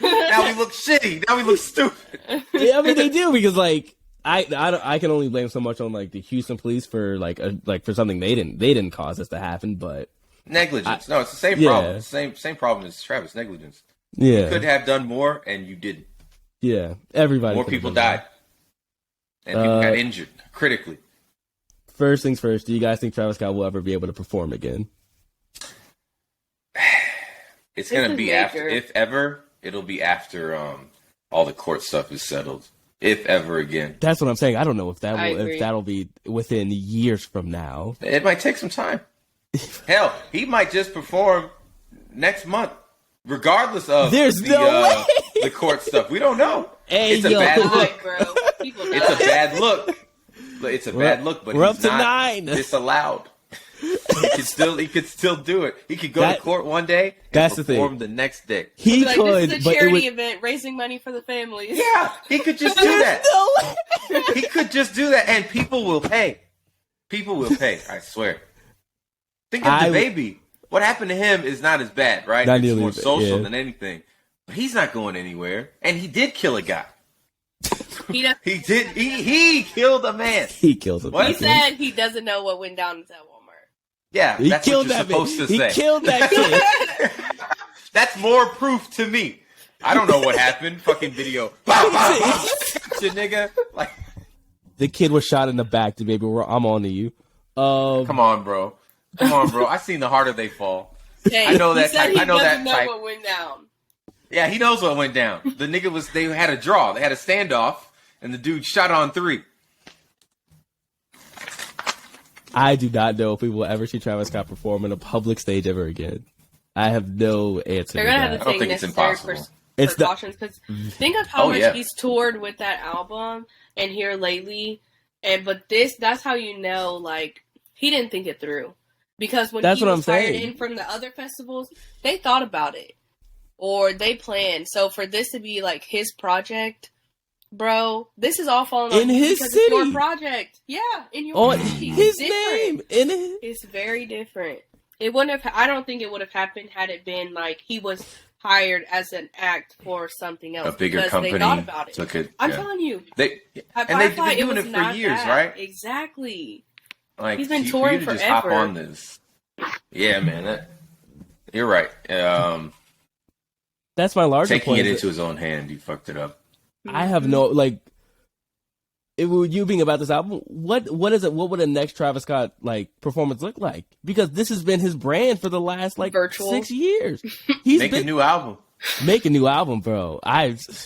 Now we look shitty. Now we look stupid. Yeah, I mean they do because like I can only blame so much on like the Houston police for for something they didn't cause this to happen, but negligence. No, it's the same problem. Same problem as Travis. Negligence. Yeah, you could have done more, and you didn't. Yeah, everybody. More people died, and people got injured critically. First things first. Do you guys think Travis Scott will ever be able to perform again? It's gonna be after, if ever. It'll be after all the court stuff is settled. If ever again. That's what I'm saying. I don't know if that'll be within years from now. It might take some time. Hell, he might just perform next month, regardless of the court stuff. We don't know. Hey, it's a bad look, bro. It's a bad look. It's a bad look, but we're he's up to not 9. Disallowed. He could still do it. He could go to court one day and perform the next day. He like, could, this is a charity event raising money for the families. Yeah, he could just do that. He could just do that, and people will pay. People will pay. I swear. Think of the baby. What happened to him is not as bad, right? It's more social than anything. But he's not going anywhere, and he did kill a guy. He did. He killed a man. He killed a man. He said he doesn't know what went down at Walmart. Yeah, that's what you're supposed to say. He killed that kid. That's more proof to me. I don't know what happened. Fucking video. Shit, nigga. Like, the kid was shot in the back. Baby, I'm on to you. Come on, bro. I seen The Harder They Fall. Hey, I know that type. I know that type. What went down. Yeah, he knows what went down. The nigga they had a draw. They had a standoff, and the dude shot on 3. I do not know if we will ever see Travis Scott perform in a public stage ever again. I have no answer. They're gonna have to take necessary precautions because think of how much he's toured with that album, and here lately But that's how you know, like, he didn't think it through. Because when That's he what was I'm hired saying. in from the other festivals, they thought about it. Or they planned. So for this to be, like, his project, bro, this is all falling on In you his because city. it's your project. Yeah, in your On city. his It's different. name. In it. It's very different. It wouldn't have. I don't think it would have happened had it been like he was hired as an act for something else. A bigger because company they thought about it. took it. I'm yeah. telling you, They at and they've Firefly, been doing was it for not years, that. right? Exactly. Like He's been for touring you to just hop forever. on this. Yeah, man. You're right. That's my larger Taking point. it is into his own hand, he fucked it up. I have no like. You being about this album, what is it? What would a next Travis Scott like performance look like? Because this has been his brand for the last like Virtual. 6 years. He's Make been a new album. make a new album, bro.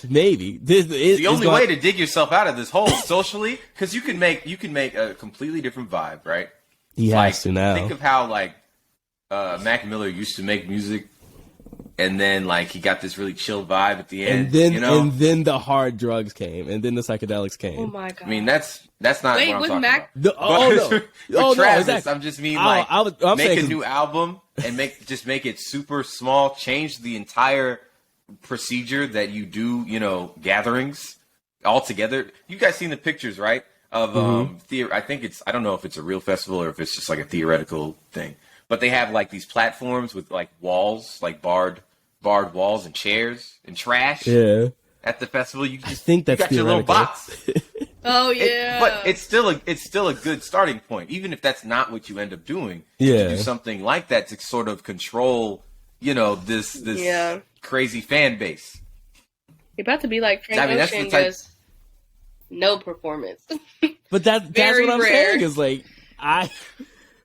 Maybe this is The only way to dig yourself out of this hole socially, because you can make a completely different vibe, right? He Like, has to now. think of how like Mac Miller used to make music, and then like he got this really chill vibe at the end. And then the hard drugs came, and then the psychedelics came. Oh my god. I mean that's not Wait, what I'm with talking Mac- about. With Travis, exactly. I'm just mean I'm make saying a 'cause- new album and make it super small, change the entire procedure that you do, gatherings altogether. You guys seen the pictures, right? Of I don't know if it's a real festival or if it's just like a theoretical thing. But they have like these platforms with like walls, like barred walls and chairs and trash Yeah, at the festival. You just think that's you got your little theoretical. box. Oh yeah. But it's still a good starting point, even if that's not what you end up doing. Yeah. To do something like that to sort of control, this Yeah. crazy fan base. You're about to be like Frank I mean, that's Ocean the type- does no performance. but that's Very what I'm rare. saying is like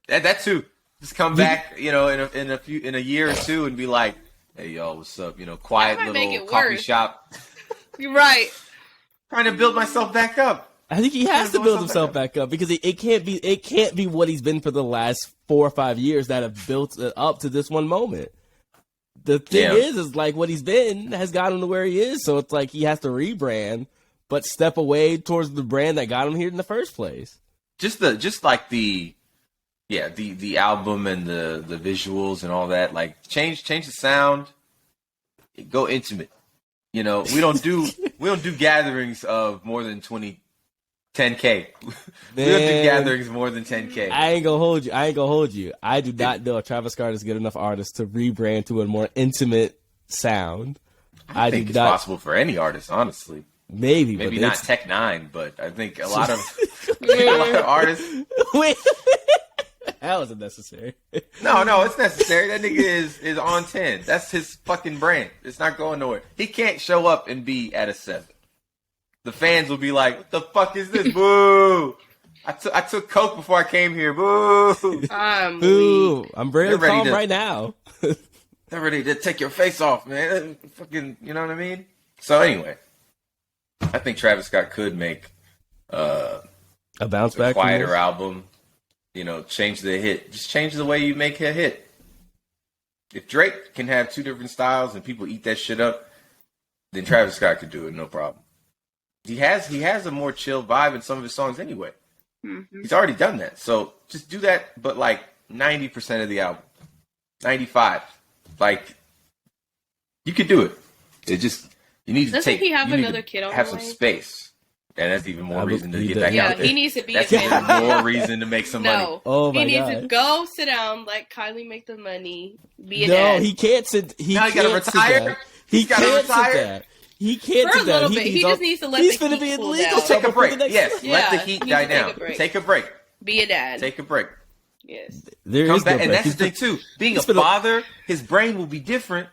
That too. Just come back, in a year or two and be like, hey y'all, what's up? Quiet That might make little it coffee worse. shop. You're right. Trying to build myself back up. I think he has to doing build something himself back up because it can't be what he's been for the last 4 or 5 years that have built it up to this one moment. The thing is like what he's been has got him to where he is, so it's like he has to rebrand, but step away towards the brand that got him here in the first place. Just like the album and the visuals and all that, like change the sound, go intimate. We don't do gatherings of more than 10K. We don't do gatherings more than 10K. I ain't gonna hold you. I do not know if Travis Scott is good enough artist to rebrand to a more intimate sound. I think it's possible for any artist, honestly. Maybe Maybe but not it's- Tech Nine, but I think a lot of artists. Wait, that wasn't necessary. No, it's necessary. That nigga is on 10. That's his fucking brand. It's not going nowhere. He can't show up and be at a 7. The fans will be like, "What the fuck is this? Boo! I took coke before I came here. Boo! I'm Ooh, weak. I'm very They're ready calm to- right now. They're ready to take your face off, man. Fucking, you know what I mean? So anyway, I think Travis Scott could make A bounce a back. from quieter this? album. Change the hit. Just change the way you make a hit. If Drake can have 2 different styles and people eat that shit up, then Travis Scott could do it, no problem. He has a more chill vibe in some of his songs anyway. Mm-hmm. He's already done that. So just do that, but like 90% of the album. 95. Like, you could do it. It just, you need to Doesn't he have another kid on have the some way? space. And that's even more I reason to believe get that. back Yeah, out there. he needs to be That's a even kid. more reason to make some money. No. Oh my he needs God. to go sit down, let Kylie make the money, be a No, dad. he can't sit. He Now he can't gotta sit retire? that. He He's gotta can't retire? sit that. He can't For a sit that. little bit. He just needs to let He's the finna heat be in cool legal down. Take a trouble for break. the next- Yes, let the Yeah, heat he die needs to take down. a break. Take a break. Be a dad. Take a break. Yes. There Come is no back, and break. that's the thing too. Being a he's finna- father, his brain will be different,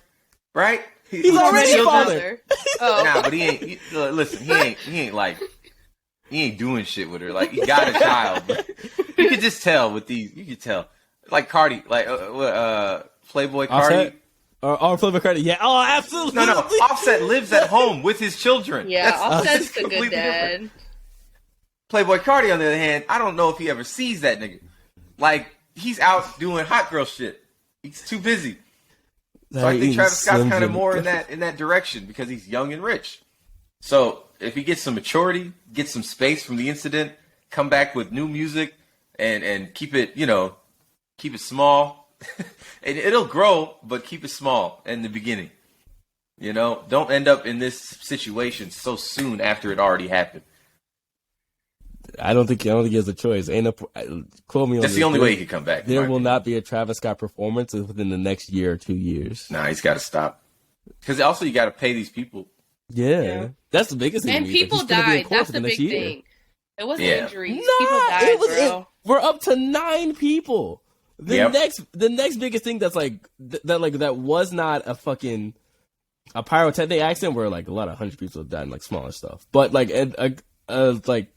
right? He's already a father. Oh. Nah, but he ain't. Listen, he ain't doing shit with her. Like, he got a child. But you could just tell with these. You could tell, like Cardi, like Playboy Cardi. Offset? Or Playboy Cardi. Yeah. Oh, absolutely. No. Offset lives at home with his children. Yeah, Offset's that's a good completely dad. different. Playboy Cardi, on the other hand, I don't know if he ever sees that nigga. Like, he's out doing hot girl shit. He's too busy. So I think Travis Scott's kind of more in that direction because he's young and rich. So if he gets some maturity, gets some space from the incident, come back with new music and keep it, keep it small. And it'll grow, but keep it small in the beginning. Don't end up in this situation so soon after it already happened. I don't think he has a choice. Quote me on That's this. the only way he could come back. There will not be a Travis Scott performance within the next year or 2 years. Nah, he's got to stop. Because also you got to pay these people. Yeah. That's the biggest thing. And people died. That's the big thing. It wasn't injuries. People died, bro. We're up to 9 people. The next biggest thing that's that was not a fucking a pyrotechnic accident where like a lot of 100 people have died and like smaller stuff. But like like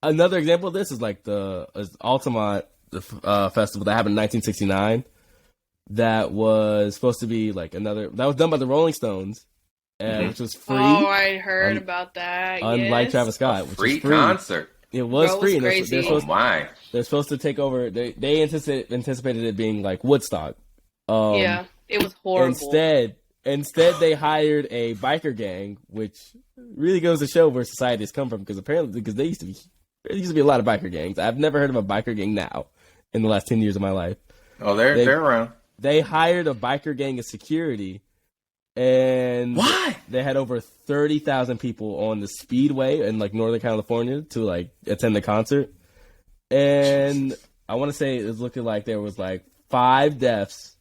another example of this is like the Altamont festival that happened in 1969. That was supposed to be like that was done by the Rolling Stones, which was free. Oh, I heard about that. Unlike Travis Scott, which free was free concert. It was free. And they're supposed to take over. They anticipated it being like Woodstock. Yeah, it was horrible. Instead, they hired a biker gang, which really goes to show where society has come from. Because there used to be a lot of biker gangs. I've never heard of a biker gang now in the last 10 years of my life. Oh, they're around. They hired a biker gang as security, and why? They had over 30,000 people on the Speedway in like Northern California to like attend the concert. And I want to say it was looking like there was like 5 deaths.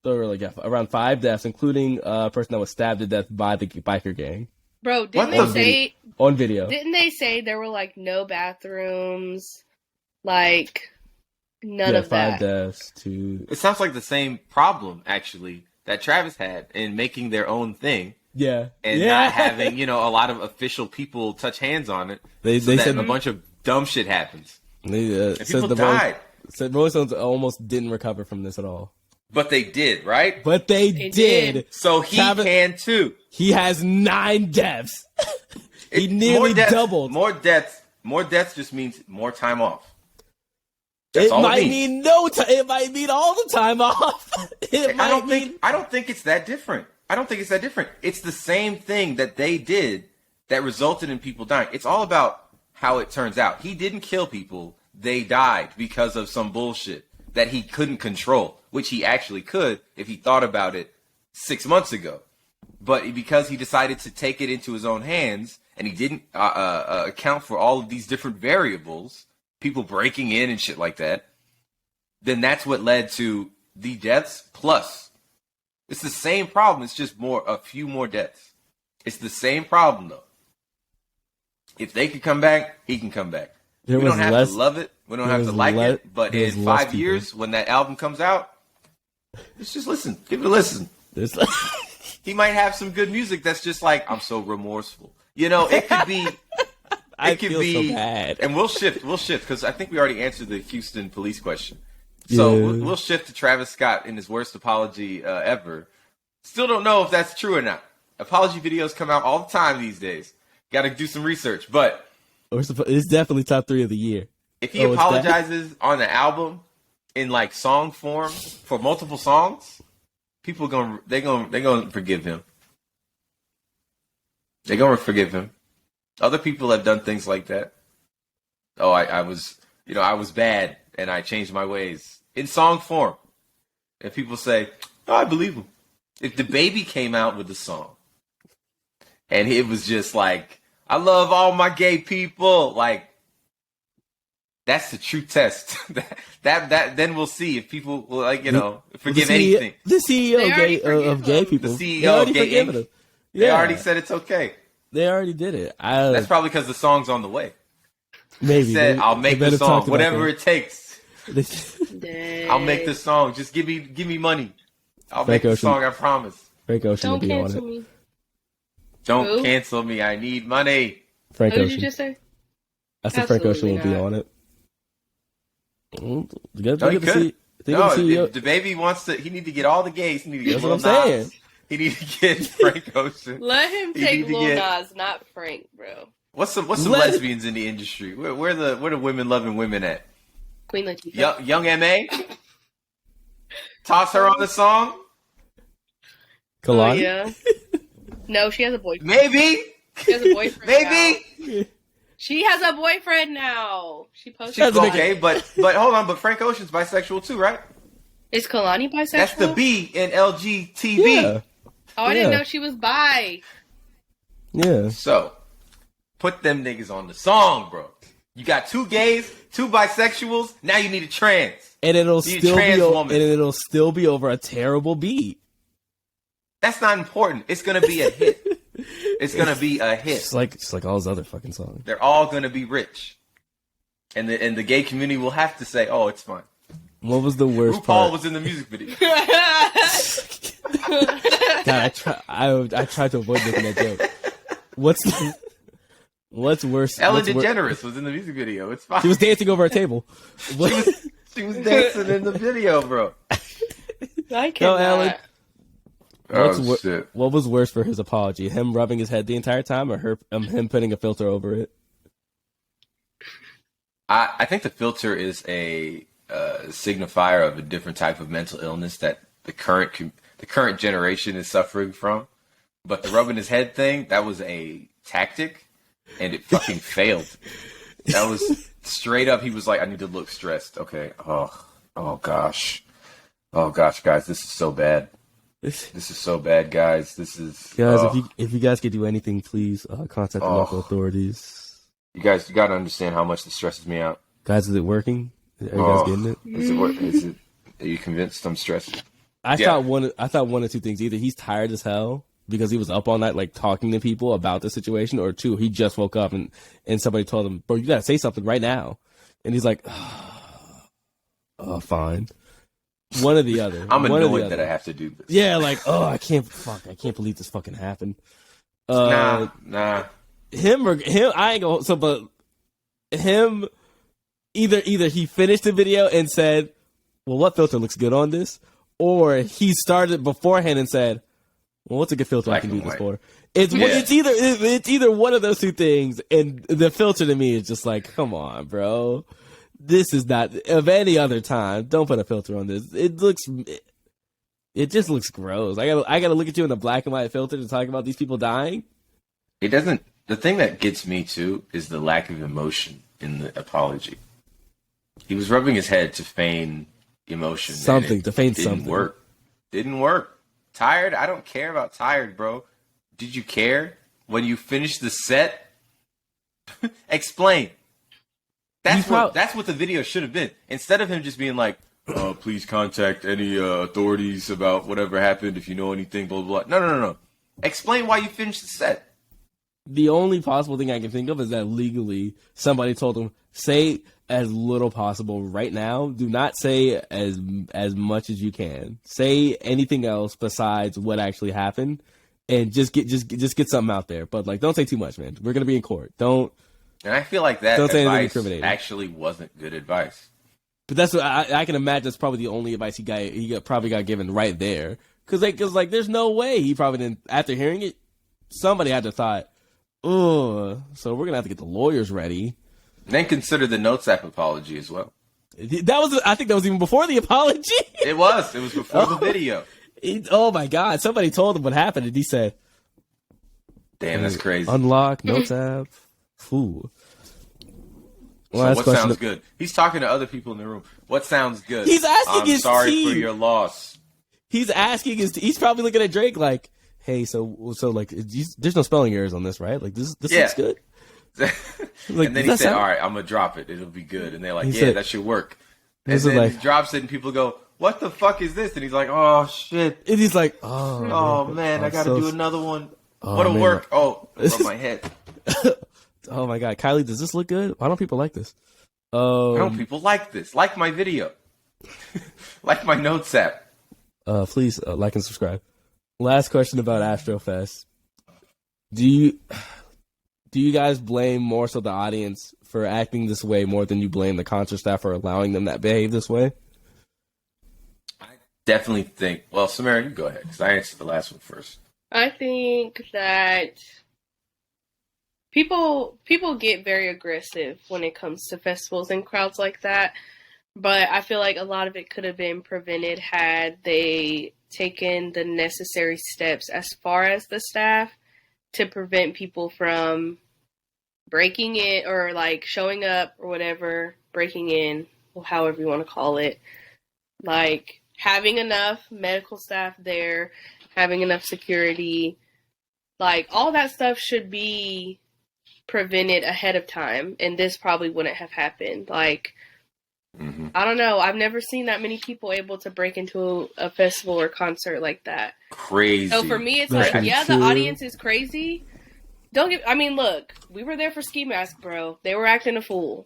So like around 5 deaths, including a person that was stabbed to death by the biker gang. Bro, didn't they say on video? Didn't they say there were like no bathrooms, like none of that? 5 deaths. It sounds like the same problem actually that Travis had in making their own thing. Yeah, and not having a lot of official people touch hands on it. They said a bunch of dumb shit happens. And people died. Said Rolling Stones almost didn't recover from this at all. But they did, right? But they did. So he can too. He has 9 deaths. He nearly doubled. More deaths just means more time off. It might mean no time. It might mean all the time off. I don't think it's that different. It's the same thing that they did that resulted in people dying. It's all about how it turns out. He didn't kill people. They died because of some bullshit that he couldn't control, which he actually could if he thought about it 6 months ago. But because he decided to take it into his own hands and he didn't account for all of these different variables, people breaking in and shit like that, then that's what led to the deaths. Plus, it's the same problem. It's just a few more deaths. It's the same problem though. If they could come back, he can come back. We don't have to love it. We don't have to like it. But in 5 years, when that album comes out, let's just listen. Give it a listen. He might have some good music that's just like, I'm so remorseful. It could be. I feel so bad. And we'll shift because I think we already answered the Houston police question. So we'll shift to Travis Scott in his worst apology ever. Still don't know if that's true or not. Apology videos come out all the time these days. Got to do some research, but it's definitely top 3 of the year. If he apologizes on the album in like song form for multiple songs, people they're gonna forgive him. They're gonna forgive him. Other people have done things like that. Oh, I was bad and I changed my ways in song form. And people say, oh, I believe him. If the baby came out with a song and it was just like, I love all my gay people, like, that's the true test. that then we'll see if people will forgive anything. The CEO of gay people. The CEO of gay people. They already said it's okay. They already did it. That's probably because the song's on the way. Maybe. He said, I'll make the song, whatever it takes. I'll make the song. Just give me money. I'll make the song, I promise. Frank Ocean will be on it. Me. Don't cancel me. I need money. Frank What Ocean. did you just say? I said Frank Ocean will be on it. The baby wants to. He need to get all the gays. He need to get That's what I'm saying. He need to get Frank Ocean. Let him take Lil Nas, not Frank, bro. What's some lesbians in the industry? Where the women loving women at? Queen Latifah. Young M.A. Toss her on the song. Kalani? Oh, yeah. No, she has a boyfriend. Maybe. She has a boyfriend. Maybe. She has a boyfriend now. She posted. Doesn't make Okay, but hold on. But Frank Ocean's bisexual too, right? Is Kalani bisexual? That's the B in LGTB. Yeah. Oh, I didn't know she was bi. Yeah. So, put them niggas on the song, bro. You got 2 gays, 2 bisexuals. Now you need a trans. And it'll You need a still trans be woman. and it'll still be over a terrible beat. That's not important. It's gonna be a hit. It's gonna be a hit. Just like all his other fucking songs. They're all gonna be rich, and the gay community will have to say, "Oh, it's fine." What was the worst RuPaul part? was in the music video. God, I tried to avoid making that joke. What's worse? Ellen what's wor- DeGeneres was in the music video. It's fine. She was dancing over a table. What? She was dancing in the video, bro. I cannot. No, Ellen. Oh shit! What was worse for his apology? Him rubbing his head the entire time, or him putting a filter over it? I think the filter is a signifier of a different type of mental illness that the current generation is suffering from. But the rubbing his head thing, that was a tactic, and it fucking failed. That was straight up. He was like, "I need to look stressed." Okay. Oh gosh, guys, this is so bad. This is so bad, guys. This is Guys, if you guys could do anything, please contact the local authorities. You guys, you got to understand how much this stresses me out. Guys, is it working? Are you guys getting it? Is it work? Is it? Are you convinced I'm stressed? I thought one of two things. Either he's tired as hell because he was up all night like talking to people about the situation, or 2, he just woke up and somebody told him, "Bro, you gotta say something right now," and he's like, "Oh, fine." One or the other. I'm annoyed that I have to do this. Yeah, like, I can't believe this fucking happened. Nah. Him, I ain't gonna. So, but him, either he finished the video and said, "Well, what filter looks good on this?" Or he started beforehand and said, "Well, what's a good filter I can do this for?" It's either one of those 2 things, and the filter to me is just like, come on, bro. This is not of any other time. Don't put a filter on this. It just looks gross. I gotta look at you in a black and white filter to talk about these people dying. It doesn't. The thing that gets me too is the lack of emotion in the apology. He was rubbing his head to feign emotion. Something to feign something. Didn't work. Tired? I don't care about tired, bro. Did you care when you finished the set? Explain. That's what the video should have been. Instead of him just being like, please contact any authorities about whatever happened if you know anything, blah, blah, blah. No. Explain why you finished the set. The only possible thing I can think of is that legally somebody told him, say as little possible right now. Do not say as much as you can. Say anything else besides what actually happened, and just get something out there. But like, don't say too much, man. We're gonna be in court. Don't. And I feel like that Don't say anything advice incriminating. actually wasn't good advice. But that's what I can imagine. That's probably the only advice he probably got given right there. Because there's no way he probably didn't. After hearing it, somebody had to thought, oh, so we're gonna have to get the lawyers ready. And then consider the Notes app apology as well. I think that was even before the apology. It was before the video. Oh my God! Somebody told him what happened, and he said, "Damn, that's crazy." Unlock Notes app. Fool. So what sounds good? He's talking to other people in the room. What sounds good? He's asking his sorry team. for your loss. He's asking he's probably looking at Drake like, hey, so like, there's no spelling errors on this, right? Like this looks good. Like, and then he said, all right, I'm going to drop it. It'll be good. And they're like, that should work. And then he drops it and people go, what the fuck is this? And he's like, oh shit. And he's like, oh man, I got to do another one. What'll work? Oh, rub my head. Oh my God, Kylie, does this look good? Why don't people like this? Why don't people like this? Like my video. Like my Notes app. Please like and subscribe. Last question about AstroFest. Do you guys blame more so the audience for acting this way more than you blame the concert staff for allowing them to behave this way? I definitely think. Well, Samara, you go ahead because I answered the last one first. I think that people get very aggressive when it comes to festivals and crowds like that. But I feel like a lot of it could have been prevented had they taken the necessary steps as far as the staff to prevent people from breaking it or like showing up or whatever, breaking in, however you want to call it, like having enough medical staff there, having enough security, like all that stuff should be prevented ahead of time, and this probably wouldn't have happened. Like, I don't know. I've never seen that many people able to break into a festival or concert like that. Crazy. So for me, it's That's like, yeah, true. the audience is crazy. I mean, look, we were there for Ski Mask, bro. They were acting a fool.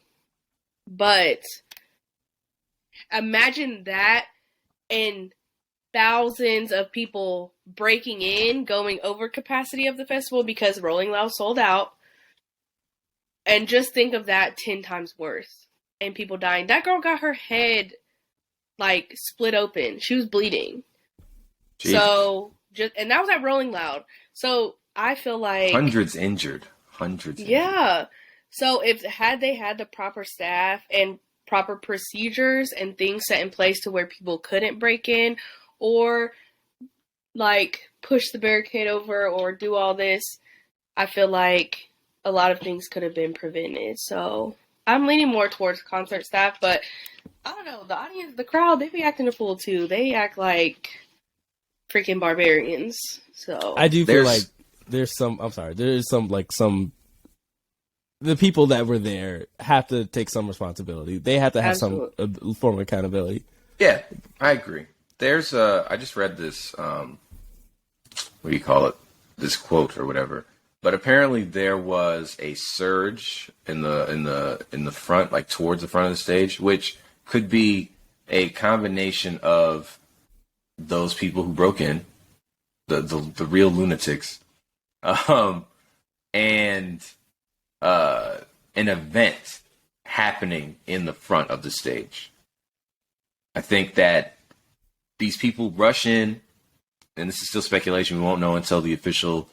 But imagine that and thousands of people breaking in, going over capacity of the festival because Rolling Loud sold out. And just think of that 10 times worse. And people dying. That girl got her head, like, split open. She was bleeding. Jesus. So, and that was at Rolling Loud. So, I feel like... Hundreds injured. Yeah. So, had they had the proper staff and proper procedures and things set in place to where people couldn't break in or, like, push the barricade over or do all this, I feel like a lot of things could have been prevented. So... I'm leaning more towards concert staff, but I don't know. The audience, the crowd, they be acting a fool too. They act like freaking barbarians. So I do feel like there's some. The people that were there have to take some responsibility. They have to have some form of accountability. Yeah, I agree. There's I just read this. What do you call it? This quote or whatever. But apparently there was a surge in the front, like towards the front of the stage, which could be a combination of those people who broke in, the real lunatics, and an event happening in the front of the stage. I think that these people rush in, and this is still speculation. We won't know until the official,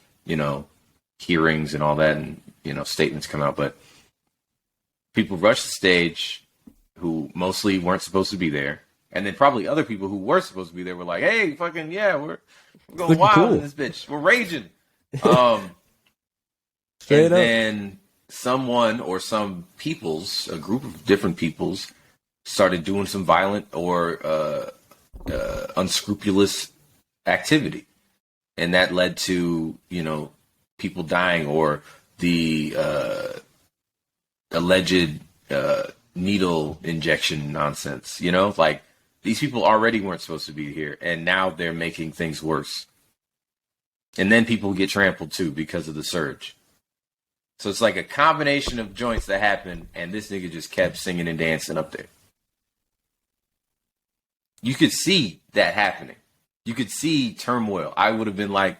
hearings and all that and, statements come out. But people rush the stage who mostly weren't supposed to be there. And then probably other people who were supposed to be there were like, hey, fucking, yeah, we're going wild in this bitch. We're raging. And then someone or some peoples, a group of different peoples, started doing some violent or unscrupulous activity. And that led to, people dying or the alleged needle injection nonsense. Like these people already weren't supposed to be here, and now they're making things worse. And then people get trampled too because of the surge. So it's like a combination of joints that happened, and this nigga just kept singing and dancing up there. You could see that happening. You could see turmoil. I would have been like,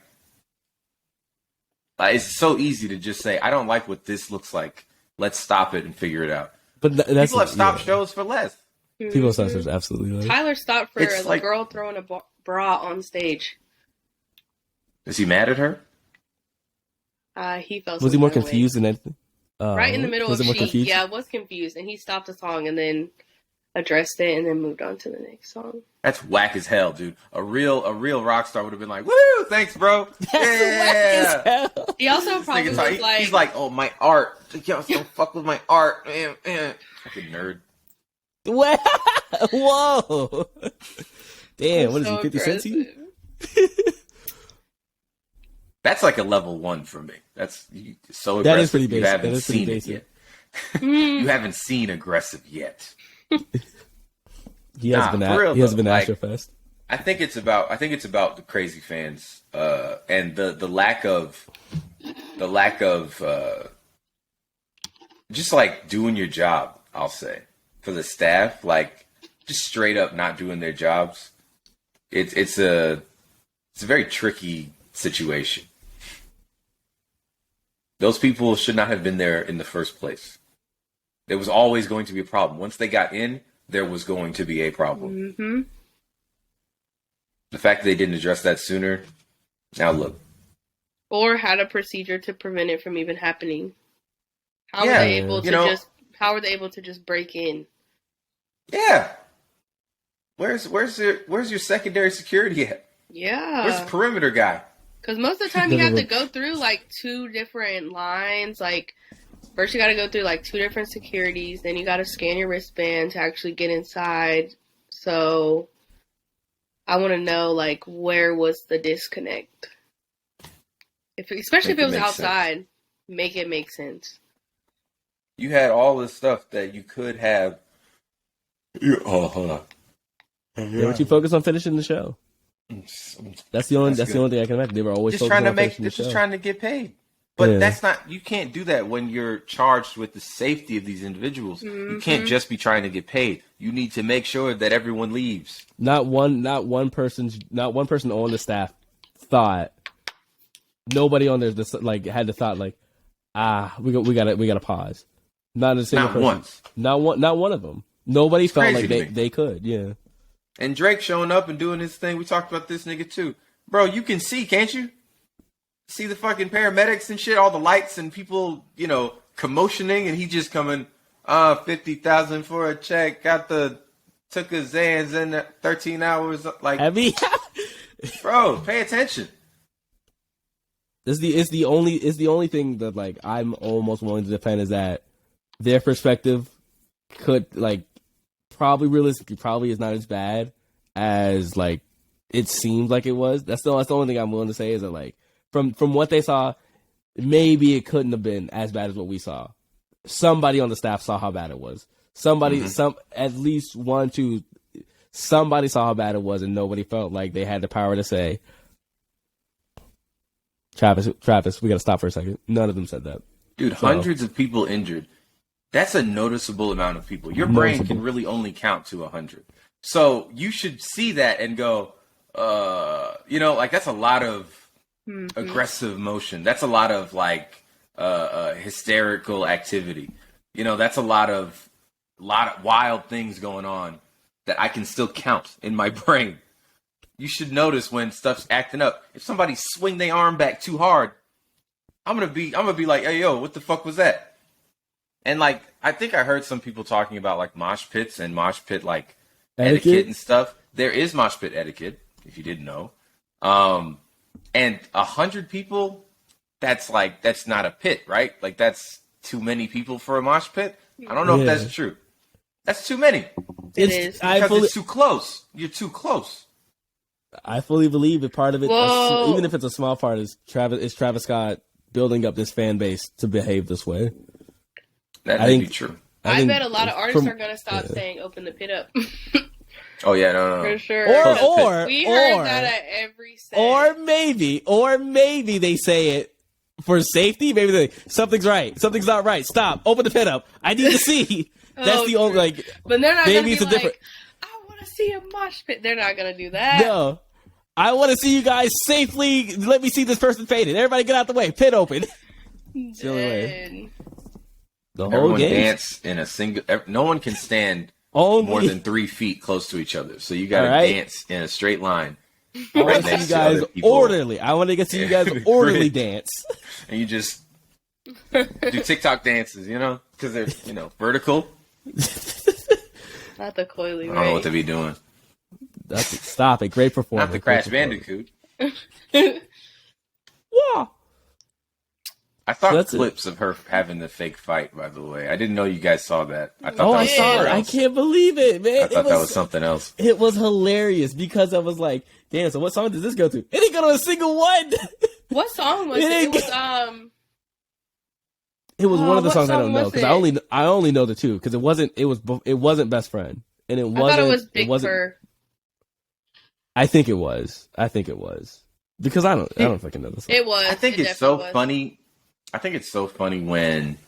it's so easy to just say, I don't like what this looks like. Let's stop it and figure it out. But people have stopped shows for less. People have stopped shows absolutely less. Tyler stopped for a girl throwing a bra on stage. Is he mad at her? He felt. Was he more confused than anything? Right in the middle of She, yeah, was confused, and he stopped the song and then addressed it and then moved on to the next song. That's whack as hell, dude. A real rock star would have been like, "Woo, thanks, bro." That's whack as hell. He also probably was like, he's like, "Oh, my art. Yo, don't fuck with my art, man. Fucking nerd." Whoa! Damn, what is he? 50 cents? That's like a level 1 for me. That's so aggressive. That is pretty basic. You haven't seen it yet. You haven't seen aggressive yet. He hasn't been AstroFest. I think it's about the crazy fans and the lack of just like doing your job. I'll say for the staff, like just straight up not doing their jobs. It's a very tricky situation. Those people should not have been there in the first place. There was always going to be a problem. Once they got in, there was going to be a problem. Mm-hmm. The fact that they didn't address that sooner, now look. Or had a procedure to prevent it from even happening. How were they able to just break in? Yeah. Where's your secondary security at? Yeah. Where's the perimeter guy? Because most of the time you have to go through like 2 different lines, like First, you got to go through like 2 different securities. Then you got to scan your wristband to actually get inside. So I want to know like where was the disconnect? Especially if it was outside, make it make sense. You had all this stuff that you could have. Hold on. Yeah, but you focus on finishing the show. That's the only thing I can imagine. They were always just focusing trying to on make. finishing They're the just show. trying to get paid. But that's not. You can't do that when you're charged with the safety of these individuals. Mm-hmm. You can't just be trying to get paid. You need to make sure that everyone leaves. Not one person on the staff thought. Nobody on there like had the thought like, we gotta pause. Not a single person. Once. Not one of them. Nobody It's felt like they could. Yeah. And Drake showing up and doing his thing. We talked about this nigga too, bro. You can see, can't you? See the fucking paramedics and shit, all the lights and people, commotioning, and he just coming, 50,000 for a check. Took a Zans in 13 hours. Like, Heavy. bro, pay attention. It's the only thing that like I'm almost willing to defend is that their perspective could like probably is not as bad as like it seems like it was. That's the only thing I'm willing to say is that like from what they saw, maybe it couldn't have been as bad as what we saw. Somebody on the staff saw how bad it was. Somebody saw how bad it was, and nobody felt like they had the power to say, Travis, we gotta stop for a second. None of them said that. Dude, hundreds of people injured. That's a noticeable amount of people. Your brain can really only count to 100. So you should see that and go, like that's a lot of aggressive motion. That's a lot of like hysterical activity. That's a lot of wild things going on that I can still count in my brain. You should notice when stuff's acting up. If somebody swing their arm back too hard, I'm gonna be like, hey yo, what the fuck was that? And like, I think I heard some people talking about like mosh pits and mosh pit like etiquette and stuff. There is mosh pit etiquette, if you didn't know. And 100 people, that's not a pit, right? Like that's too many people for a mosh pit. I don't know if that's true. That's too many. It is. Because it's too close. You're too close. I fully believe that part of it, even if it's a small part, is Travis Scott building up this fan base to behave this way. That may be true. I bet a lot of artists are going to stop saying "open the pit up." Oh yeah, no. For sure. We heard that at every set. Or maybe they say it for safety. Maybe something's right. Something's not right. Stop. Open the pit up. I need to see. That's the only like. But they're not going to be like, different... I want to see a mosh pit. They're not going to do that. No. I want to see you guys safely. Let me see this person faded. Everybody get out the way. Pit open. It's the only way. The whole Everyone game. dance in a single. No one can stand more than 3 feet close to each other. So you got to dance in a straight line. I want to see you guys orderly. I want to get to you guys orderly dance. And you just do TikTok dances, because they're vertical. Not the coily. I don't know what to be doing. Stop it! Great performance. Not the Crash Bandicoot. Wow. I thought clips of her having the fake fight, by the way. I didn't know you guys saw that. I thought I saw it. I can't believe it, man. I thought that was something else. It was hilarious because I was like, damn, so what song does this go to? It didn't go to a single one. What song was it? It was It was one of the songs I don't know because I only know the two because it wasn't Best Friend and it wasn't. I thought it was Big Fur. I think it was because I don't fucking know this song. It was. I think it's so funny. I think it's so funny when,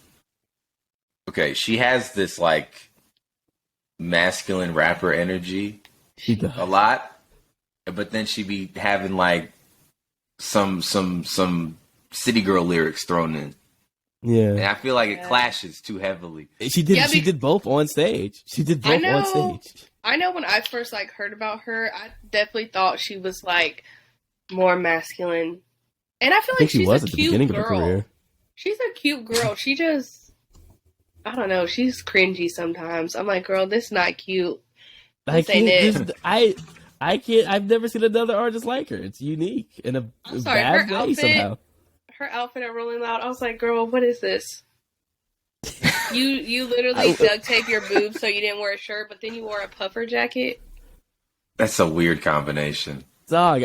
she has this like masculine rapper energy a lot, but then she be having like some city girl lyrics thrown in. Yeah, and I feel like it clashes too heavily. She did both on stage. On stage. I know when I first heard about her, I definitely thought she was like more masculine, and I feel like she's a cute girl. She's a cute girl. She just, I don't know. She's cringy sometimes. I'm like, girl, this is not cute. I can't. I've never seen another artist like her. It's unique in a bad way somehow. Her outfit at Rolling Loud. I was like, girl, what is this? You literally duct tape your boobs so you didn't wear a shirt, but then you wore a puffer jacket. That's a weird combination. Dog,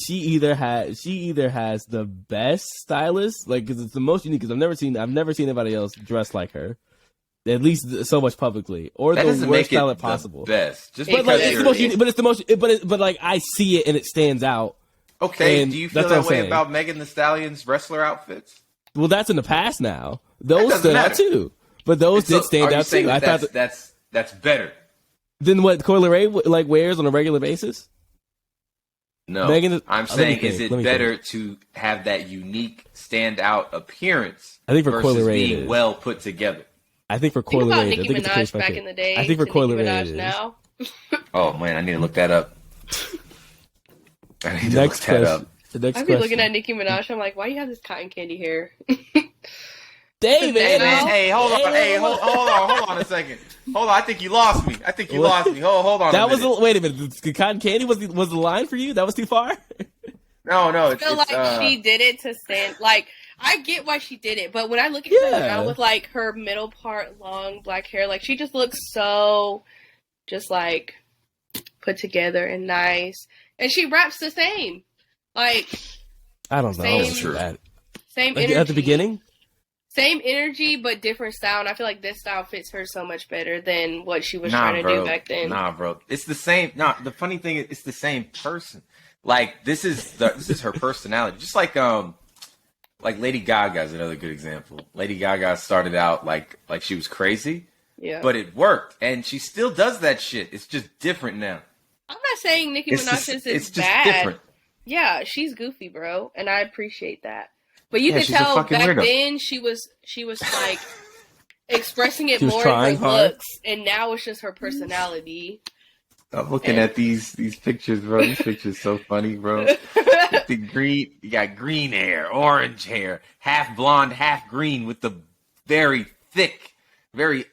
she either has the best stylist, like, because it's the most unique. Because I've never seen anybody else dressed like her, at least so much publicly, or That the doesn't worst make it stylist the possible. best. Just But because like, it's the most unique. But it's the most. But like, I see it and it stands out. Okay, and do you feel that's that what I'm way saying. about Megan Thee Stallion's wrestler outfits? Well, that's in the past now. Those doesn't stood out matter. too. But those did stand are you out saying too. I that thought that's better. than what Coyle Ray like wears on a regular basis. No, Megan, I'm saying, is it better to have that unique, stand-out appearance I think for versus Coyle Ray it being is. well put together? I think for Think Coyle about Ray, I Nicki think it's a case Minaj by back case. in the day. I think for to Coyle Nicki Ray Minaj it is. now. Oh man, I need to look that up. I need to Next look that question. up. The next I'd be question. looking at Nicki Minaj. I'm like, why you have this cotton candy hair? David. Hey man, hey, hold on, Hey, hold on a second. Hold on, I think you lost me. Hold on. That a minute. wait a minute. The cotton candy was the line for you? That was too far. No, I it's, feel it's like she did it to stand. Like, I get why she did it, but when I look at her Yeah. now with like her middle part long black hair, like she just looks so just like put together and nice, and she raps the same, like I don't know. Same- True. That. same Like, energy at the beginning. same energy, but different style. And I feel like this style fits her so much better than what she was Nah, trying to bro. do back then. Nah, bro. It's the same. Nah, the funny thing is, it's the same person. Like this is her personality. Just like Lady Gaga is another good example. Lady Gaga started out like she was crazy, Yeah, but it worked, and she still does that shit. It's just different now. I'm not saying Nicki It's Minaj just, is it's just bad. different. Yeah, she's goofy, bro, and I appreciate that. But you Yeah, could she's a tell fucking back weirdo. then she was like expressing it She was more in her trying hard. looks, and now it's just her personality. I'm looking at these pictures, bro. These pictures so funny, bro. The green, you got green hair, orange hair, half blonde, half green, with the very thick, very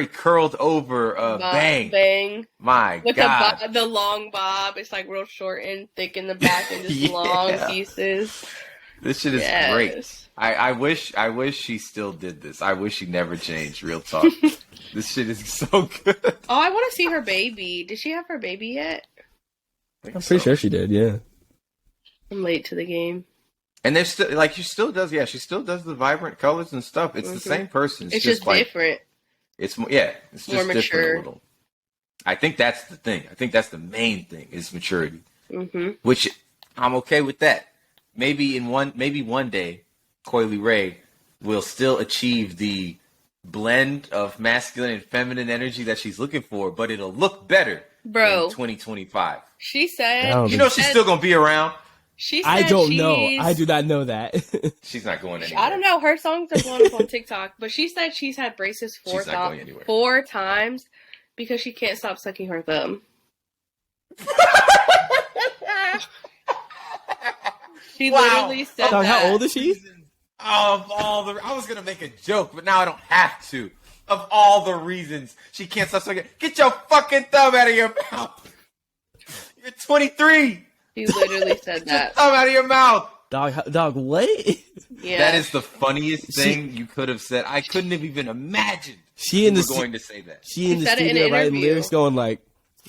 curled over bang. My With God, the long bob, it's like real short and thick in the back, and just Yeah. long pieces. this shit is Yes. great. I wish she still did this. I wish she never changed. Real talk. This shit is so good. Oh, I want to see her baby. Did she have her baby yet? I'm pretty sure she did. Yeah. I'm late to the game. And there's still like she still does the vibrant colors and stuff. It's the same person. It's just like different. it's More just different mature. a little. I think that's the thing. I think that's the main thing is maturity, Mm-hmm. which I'm okay with that. Maybe one day, Coily Ray will still achieve the blend of masculine and feminine energy that she's looking for, but it'll look better Bro. in 2025. She said, I don't You know she's still gonna be around. She said I don't know. she's- I do not know that. She's not going anywhere. I don't know. Her songs are blowing up on TikTok, but she said she's had braces She's not going anywhere. 4 times because she can't stop sucking her thumb. She literally said Dog, that. how old is she? Of all the, I was gonna make a joke, but now I don't have to. Of all the reasons she can't stop sucking, get your fucking thumb out of your mouth. You're 23. She literally said that. Thumb out of your mouth. Dog, what? Yeah. That is the funniest thing you could have said. I couldn't have even imagined She in you the were going to say that. she in the said it in studio an writing interview. lyrics, going like,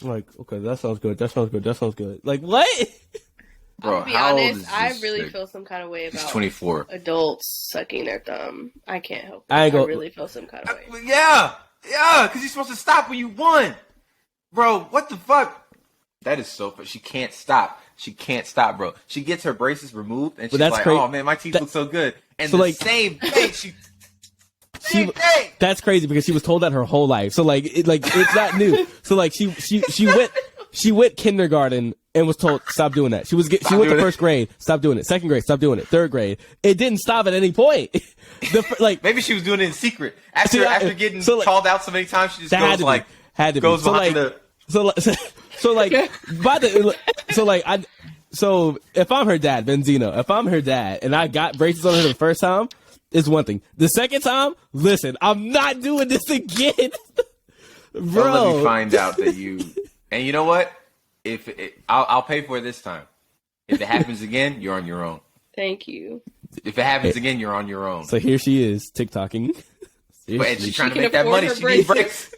okay, that sounds good. That sounds good. That sounds good. Like what? Bro, to be how old honest, is I this really chick? feel some kind of way She's about 24. adults sucking their thumb. I can't help it. I I, ain't go- really feel some kind of way. Yeah, because you're supposed to stop when you won. Bro, what the fuck? That is so funny. She can't stop. She can't stop, bro. She gets her braces removed, and she's that's like, crazy. oh, man, my teeth look so good. And So, the like- same day, same day. That's crazy because she was told that her whole life. So like, it's not new. So like, she went kindergarten and was told stop doing that. She went to doing it. first grade, stop doing it. Second grade, stop doing it. Third grade, it didn't stop at any point. Maybe she was doing it in secret. After See, after getting so, like, called out so many times, she just that had goes to like, be, had to goes be. So behind like, the. So if I'm her dad, Benzino, if I'm her dad and I got braces on her the first time, it's one thing. The second time, listen, I'm not doing this again. Don't let me Bro, find out that you. And you know what? I'll pay for it this time. If it happens again, you're on your own. Thank you. If it happens again, you're on your own. so here she is, TikToking. and she's trying to can make that afford money. her She needs braces.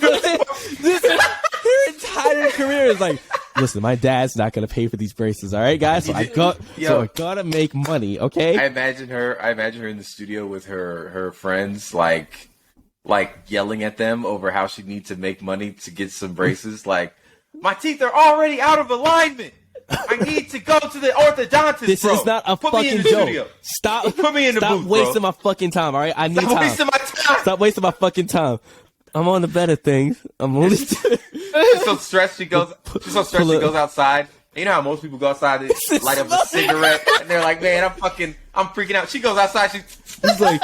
braces. Her entire career is like, listen, my dad's not gonna pay for these braces, all right, guys. So I gotta make money, okay? I imagine her in the studio with her friends, like yelling at them over how she needs to make money to get some braces. Like, my teeth are already out of alignment. I need to go to the orthodontist. This bro. is not a Put me in fucking the joke. studio. Stop. Put me in the Stop booth, wasting bro. my fucking time. All right, I need Stop time. wasting my time. Stop wasting my fucking time. I'm on the better things. I'm only. She's so stressed. She goes outside. You know how most people go outside and light up a cigarette, and they're like, "Man, I'm freaking out." She goes outside. He's like,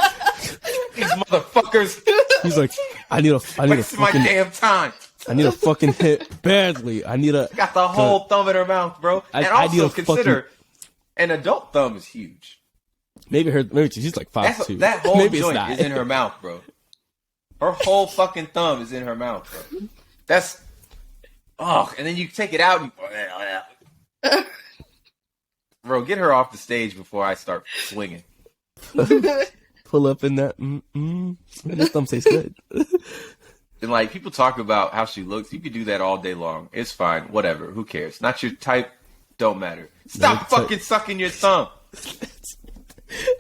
These motherfuckers. he's like, I need a Wasting my fucking, damn time. I need a fucking hit badly. I need a. Got the whole thumb in her mouth, bro. I And need also a consider, an adult thumb is huge. Maybe she's like 5'2". That whole Maybe joint it's not. is in her mouth, bro. Her whole fucking thumb is in her mouth, bro. That's and then you take it out and bro, get her off the stage before I start swinging. Pull up in that. This thumb tastes good. And like people talk about how she looks, you could do that all day long. It's fine, whatever. Who cares? Not your type, don't matter. Stop fucking sucking your thumb.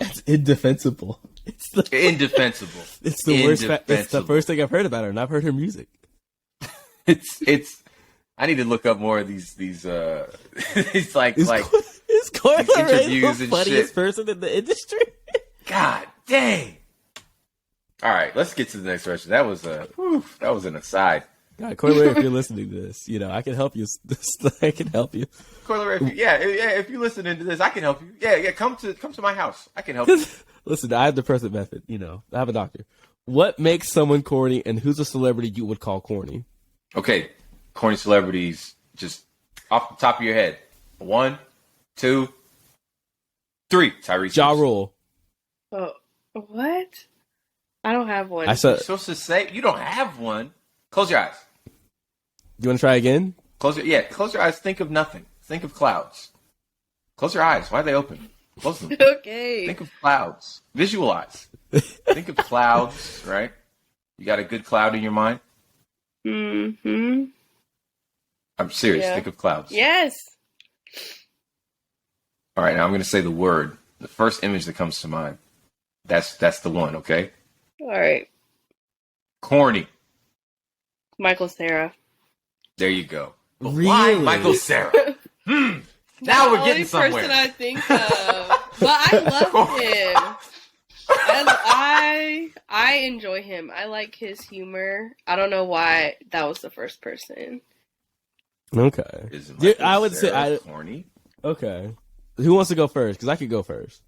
It's indefensible. Indefensible. It's the worst. It's the first thing I've heard about her, and I've heard her music. It's. I need to look up more of these. It's like Is Corey interviews the and funniest shit. person in the industry? God dang. All right, let's get to the next question. That was an aside. God, Corey, if you're listening to this, I can help you. I can help you. Corey, if you're listening to this, I can help you. Yeah, come to my house. I can help you. Listen, I have the perfect method. I have a doctor. What makes someone corny, and who's a celebrity you would call corny? Okay, corny celebrities, just off the top of your head. 1, 2, 3. Tyrese. Ja Rule. Oh, what? I don't have one. I said. You're supposed to say you don't have one. Close your eyes. You want to try again? Close your eyes. Think of nothing. Think of clouds. Close your eyes. Why are they open? Close them. Okay. Think of clouds. Visualize. Think of clouds, right? You got a good cloud in your mind? Mm-hmm. I'm serious. Yeah. Think of clouds. Yes. All right, now I'm going to say the word. The first image that comes to mind. That's the one, okay? All right. Corny. Michael Cera. There you go. But Really? why Michael Cera? Now we're getting somewhere. The only person I think of. But I love him. I enjoy him. I like his humor. I don't know why that was the first person. Okay. Is Yeah, Michael I would Cera say corny. Okay. Who wants to go first? Because I could go first.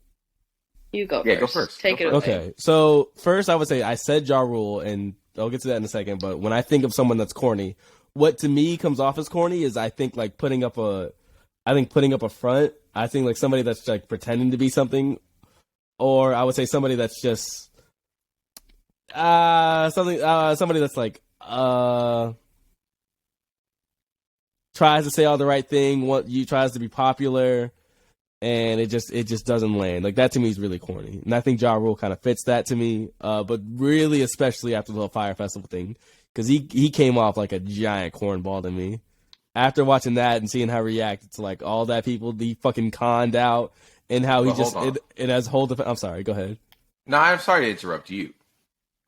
You go Yeah, first. go first. Take Go it first. away. Okay. So first, I would say I said Ja Rule, and I'll get to that in a second. But when I think of someone that's corny, what to me comes off as corny is I think like putting up a front. I think like somebody that's like pretending to be something, or I would say somebody that's just somebody that's like tries to say all the right thing, tries to be popular, and it just doesn't land. Like that to me is really corny, and I think Ja Rule kind of fits that to me. But really, especially after the whole Fire Festival thing, because he came off like a giant cornball to me. After watching that and seeing how he reacted to like all that people he fucking conned out, and how he just it has whole different. I'm sorry, go ahead. No, I'm sorry to interrupt you.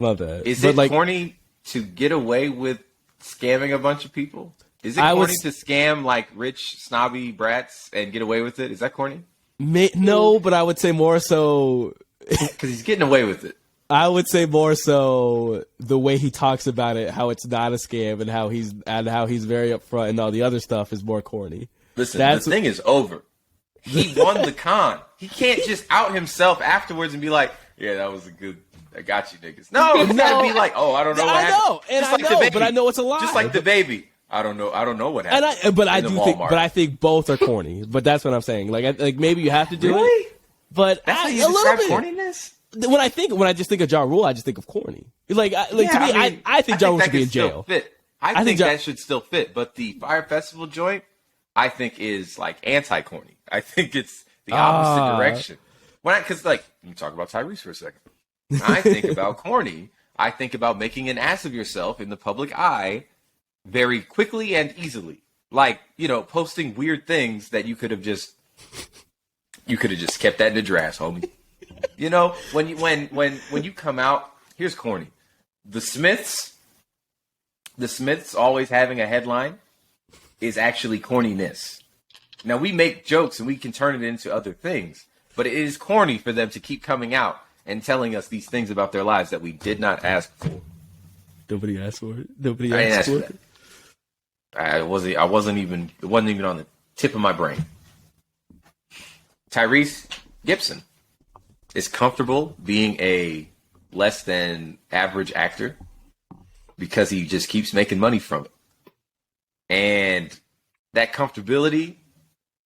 Love that. Is But, it like, corny to get away with scamming a bunch of people? Is it corny to scam like rich snobby brats and get away with it? Is that corny? No, but I would say more so. Because he's getting away with it. I would say more so the way he talks about it, how it's not a scam, and how he's very upfront, and all the other stuff is more corny. Listen, the thing is over. He won the con. He can't just out himself afterwards and be like, "Yeah, that was a good. I got you, niggas." No, he's gotta be like, "Oh, I don't know what happened." I know, and just like I know, the baby. but I know it's a lie. Just like the baby. I don't know what happened. And I think both are corny. But that's what I'm saying. Like maybe you have to do it. But that's how you describe corniness. When I just think of Ja Rule, I just think of corny. To me, I think Ja Rule should be in jail. I think that should still fit. But the Fire Festival joint, I think is like anti-corny. I think it's the opposite direction. Because like, you talk about Tyrese for a second. I think about corny. I think about making an ass of yourself in the public eye very quickly and easily. Like, posting weird things that you could have just kept that in the drafts, homie. When you come out, here's corny. The Smiths always having a headline is actually corniness. Now, we make jokes and we can turn it into other things, but it is corny for them to keep coming out and telling us these things about their lives that we did not ask for. Nobody asked for it. I didn't ask for it. It wasn't even on the tip of my brain. Tyrese Gibson is comfortable being a less than average actor because he just keeps making money from it. And that comfortability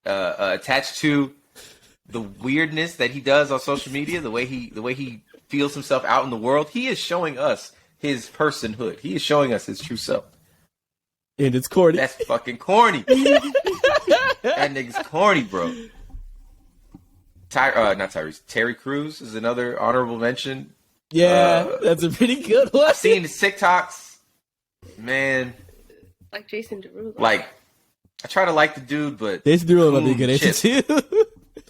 attached to the weirdness that he does on social media, the way he feels himself out in the world, he is showing us his personhood. He is showing us his true self. And it's corny. That's fucking corny. That nigga's corny, bro. Not Tyrese. Terry Crews is another honorable mention. Yeah, that's a pretty good one. I've seen his TikToks. Man. Like Jason Derulo. Like, I try to like the dude, but... Jason Derulo would be a good answer, too.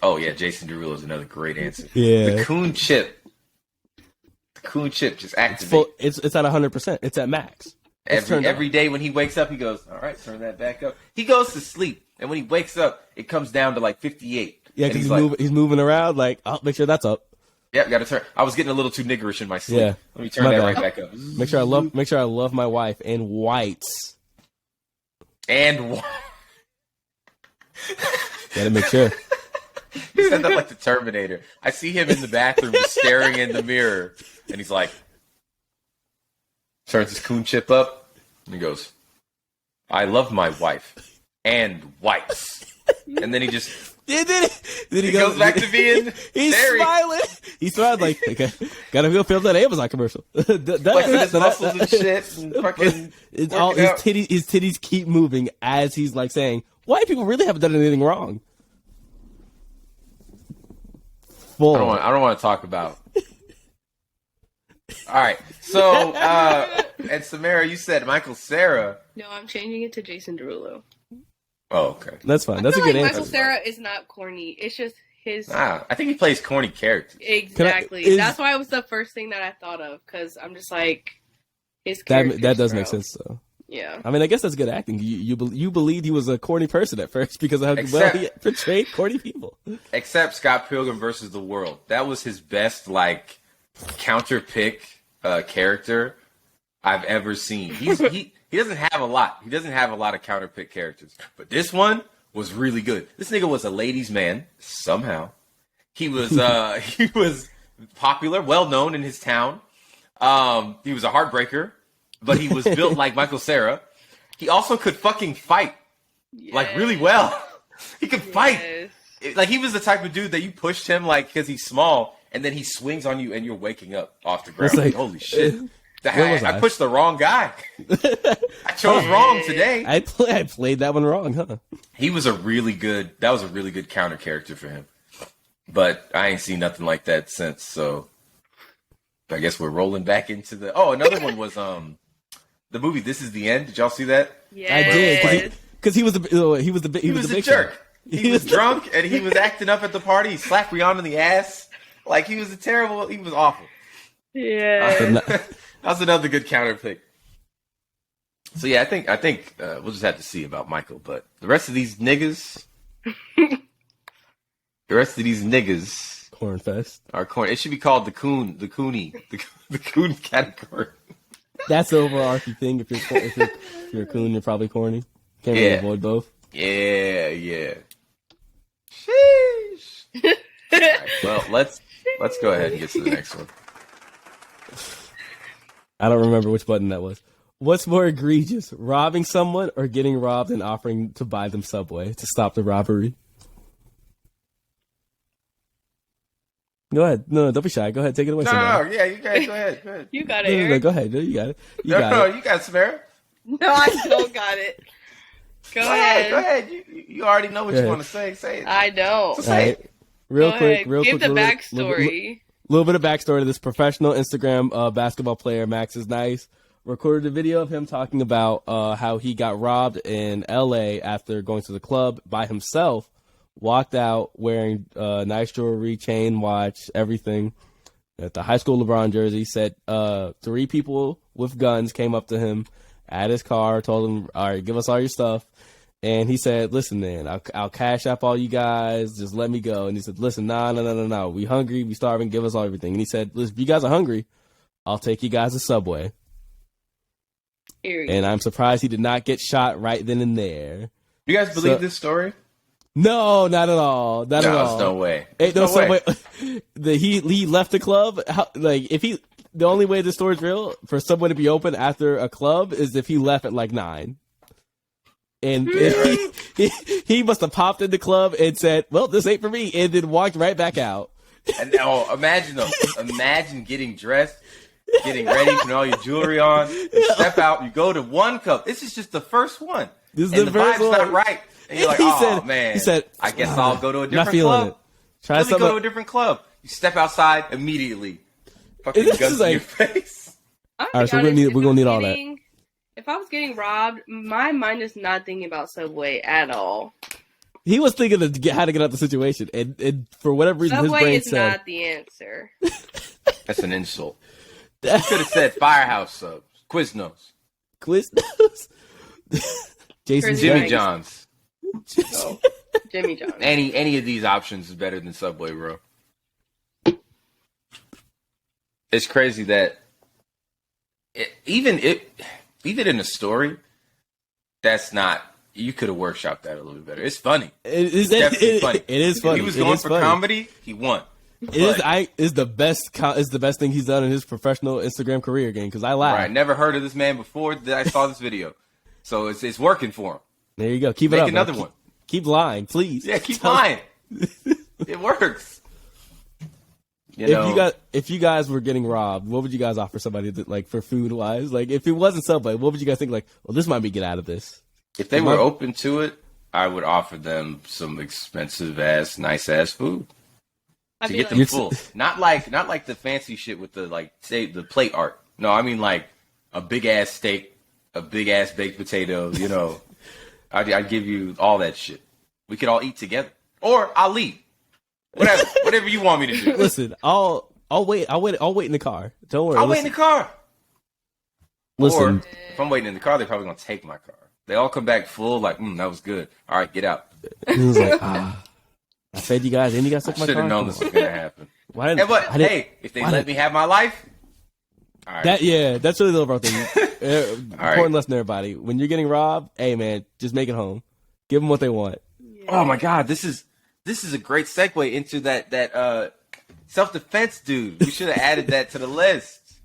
Oh, yeah, Jason Derulo is another great answer. Yeah. The Coon Chip. The Coon Chip just activates. It's at 100%. It's at max. Every day when he wakes up, he goes, all right, turn that back up. He goes to sleep, and when he wakes up, it comes down to like 58. Yeah, because he's moving around, like, I'll make sure that's up. Yep, got to turn. I was getting a little too niggerish in my sleep. Yeah. Let me turn that right back up. Make sure I love my wife and whites. And Gotta make sure. He said that like the Terminator. I see him in the bathroom staring in the mirror, and he's like, turns his coon chip up, and he goes, I love my wife and whites. And then he just... Then he goes back to being he's Terry. Smiling. He's smiling like, okay, gotta go film that Amazon commercial. Flexing his muscles and shit. And fucking it's all his titties keep moving as he's like saying, white people really haven't done anything wrong. Full. I don't want to talk about. All right. So, and Samara, you said Michael Cera. No, I'm changing it to Jason Derulo. Oh, okay. That's fine. That's a good answer. Michael Cera is not corny. It's just his. I think he plays corny characters. Exactly. That's why it was the first thing that I thought of, because I'm just like, his character. That does make sense, though. Yeah. I mean, I guess that's good acting. You believed he was a corny person at first because of how well he portrayed corny people. Except Scott Pilgrim versus the World. That was his best, like, counter pick character I've ever seen. He doesn't have a lot. He doesn't have a lot of counter pick characters. But this one was really good. This nigga was a ladies' man, somehow. He was he was popular, well known in his town. He was a heartbreaker, but he was built like Michael Cera. He also could fucking fight. Yes. Like really well. He could fight. Like he was the type of dude that you pushed him like because he's small, and then he swings on you and you're waking up off the ground. Like, holy shit. I pushed the wrong guy. I chose wrong today. I played that one wrong, huh? That was a really good counter character for him. But I ain't seen nothing like that since, so I guess we're rolling back into another one was the movie This Is the End. Did y'all see that? Yeah. I did. Because he was a jerk. He was drunk and he was acting up at the party. He slapped Rihanna in the ass. Like he was awful. Yeah. That's another good counter pick. So yeah, I think we'll just have to see about Michael, but the rest of these niggas, Cornfest are corn. It should be called the coon category. That's the overarching thing. If you're a coon, you're probably corny. Can't really avoid both. Yeah. Sheesh. All right, well, let's go ahead and get to the next one. I don't remember which button that was. What's more egregious, robbing someone or getting robbed and offering to buy them Subway to stop the robbery? Go ahead. No, don't be shy. Go ahead. Take it away. No, yeah, you guys go ahead. You got it. No, go ahead. No, you got it. You got it, Samara. No, I still got it. Go ahead. Go ahead. You already know what you want to say. Say it. I know. So say it. Real quick. Give the backstory. little bit of backstory to this professional Instagram basketball player, Max is Nice, recorded a video of him talking about how he got robbed in LA after going to the club by himself, walked out wearing nice jewelry, chain, watch, everything, at the high school LeBron jersey, said 3 people with guns came up to him at his car, told him, all right, give us all your stuff. And he said, listen, man, I'll cash up all you guys. Just let me go. And he said, listen, no. We hungry. We starving. Give us all everything. And he said, listen, if you guys are hungry, I'll take you guys to Subway. And I'm surprised he did not get shot right then and there. You guys believe this story? No, not at all. Not at all. No way. Ain't no Subway. He left the club. The only way this story's real, for Subway to be open after a club, is if he left at like 9. And he must have popped in the club and said, well, this ain't for me, and then walked right back out. And imagine getting dressed, getting ready, putting all your jewelry on, you step out, you go to one club. This is just the first one. This is and the vibe's first one. not right. And you're like, He said, I guess I'll go to a different feeling club. it. Go to a different club. You step outside immediately. Fucking guns in your face. All right, so we're gonna need all that. If I was getting robbed, my mind is not thinking about Subway at all. He was thinking of how to get out the situation, and for whatever reason, Subway his brain is said, not the answer. That's an insult. You could have said Firehouse Subs, Quiznos, Jason Jimmy John's. No. Jimmy John's. Any of these options is better than Subway, bro. It's crazy that even in a story, that's not. You could have workshopped that a little bit better. It's funny. It's definitely funny. It is funny. If he was going for comedy, he won. Is the best thing he's done in his professional Instagram career game, because I laugh. Right, never heard of this man before that I saw this video, so it's working for him. There you go. Keep it Make up. another one. Keep lying, please. Yeah, keep lying. It works. If you guys were getting robbed, what would you guys offer somebody that, like, for food wise? Like, if it wasn't Subway, what would you guys think? Like, well, this might be get out of this. If they were open to it, I would offer them some expensive ass, nice ass food to get them full. Not like the fancy shit with the plate art. No, I mean like a big ass steak, a big ass baked potato. I'd give you all that shit. We could all eat together, or I'll leave. Whatever you want me to do. Listen, I'll wait in the car. Don't worry. I'll wait in the car. Listen, or if I'm waiting in the car, they're probably gonna take my car. They all come back full, like, that was good. All right, get out. He was like, I fed you guys, and you guys took my car. Should have known this was gonna happen. If they let me have my life, all right. That's really the overall thing. Important right. lesson, everybody. When you're getting robbed, hey man, just make it home. Give them what they want. Yeah. Oh my God, this is a great segue into that self-defense dude. We should have added that to the list.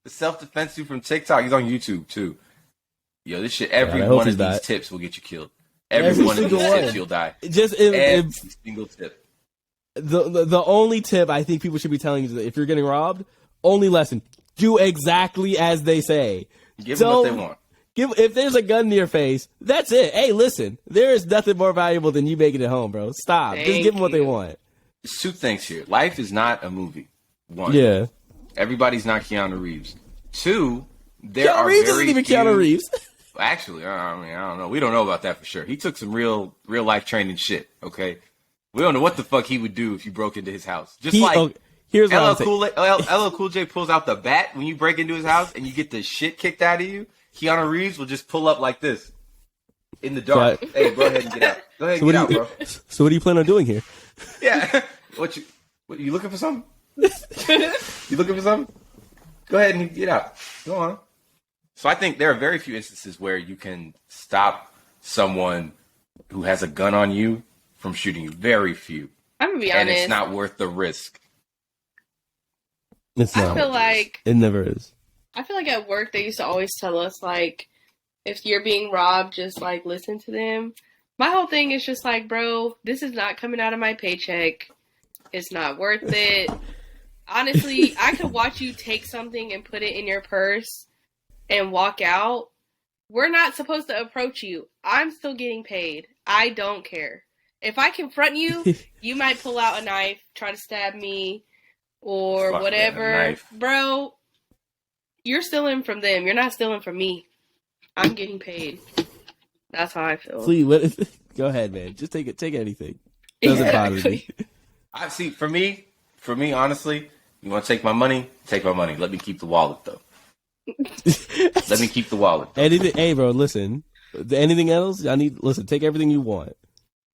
The self-defense dude from TikTok. He's on YouTube too. Yo, this shit. Every one of these tips will get you killed. Every one of these tips, you'll die. Every single tip. The only tip I think people should be telling you is that if you're getting robbed, only lesson: do exactly as they say. Give them what they want. If there's a gun to your face, that's it. Hey, listen, there is nothing more valuable than you making it home, bro. Stop. Just give them what they want. There's 2 things here. Life is not a movie. 1. Yeah. Everybody's not Keanu Reeves. 2. Keanu Reeves isn't even Keanu Reeves. Actually, I don't know. We don't know about that for sure. He took some real life training shit. Okay, we don't know what the fuck he would do if you broke into his house. Here's what LL Cool J pulls out the bat when you break into his house and you get the shit kicked out of you. Keanu Reeves will just pull up like this in the dark. Hey, go ahead and get out. Go ahead and get out, bro. So what do you plan on doing here? Yeah. What you looking for something? You looking for something? Go ahead and get out. Go on. So I think there are very few instances where you can stop someone who has a gun on you from shooting you. Very few. I'm gonna be honest. And it's not worth the risk. It's not. I feel like it never is. I feel like at work they used to always tell us, like, if you're being robbed, just like listen to them. My whole thing is just like, bro, this is not coming out of my paycheck. It's not worth it. Honestly, I could watch you take something and put it in your purse and walk out. We're not supposed to approach you. I'm still getting paid. I don't care. If I confront you, you might pull out a knife, try to stab me, or Fuck, whatever, man, a knife. bro, you're stealing from them. You're not stealing from me. I'm getting paid. That's how I feel. Please, go ahead, man. Just take it. Take anything. Doesn't bother me. I see. For me, honestly, you want to take my money? Take my money. Let me keep the wallet, though. Let me keep the wallet. Though. Anything? Hey, bro, listen. Anything else? Listen. Take everything you want.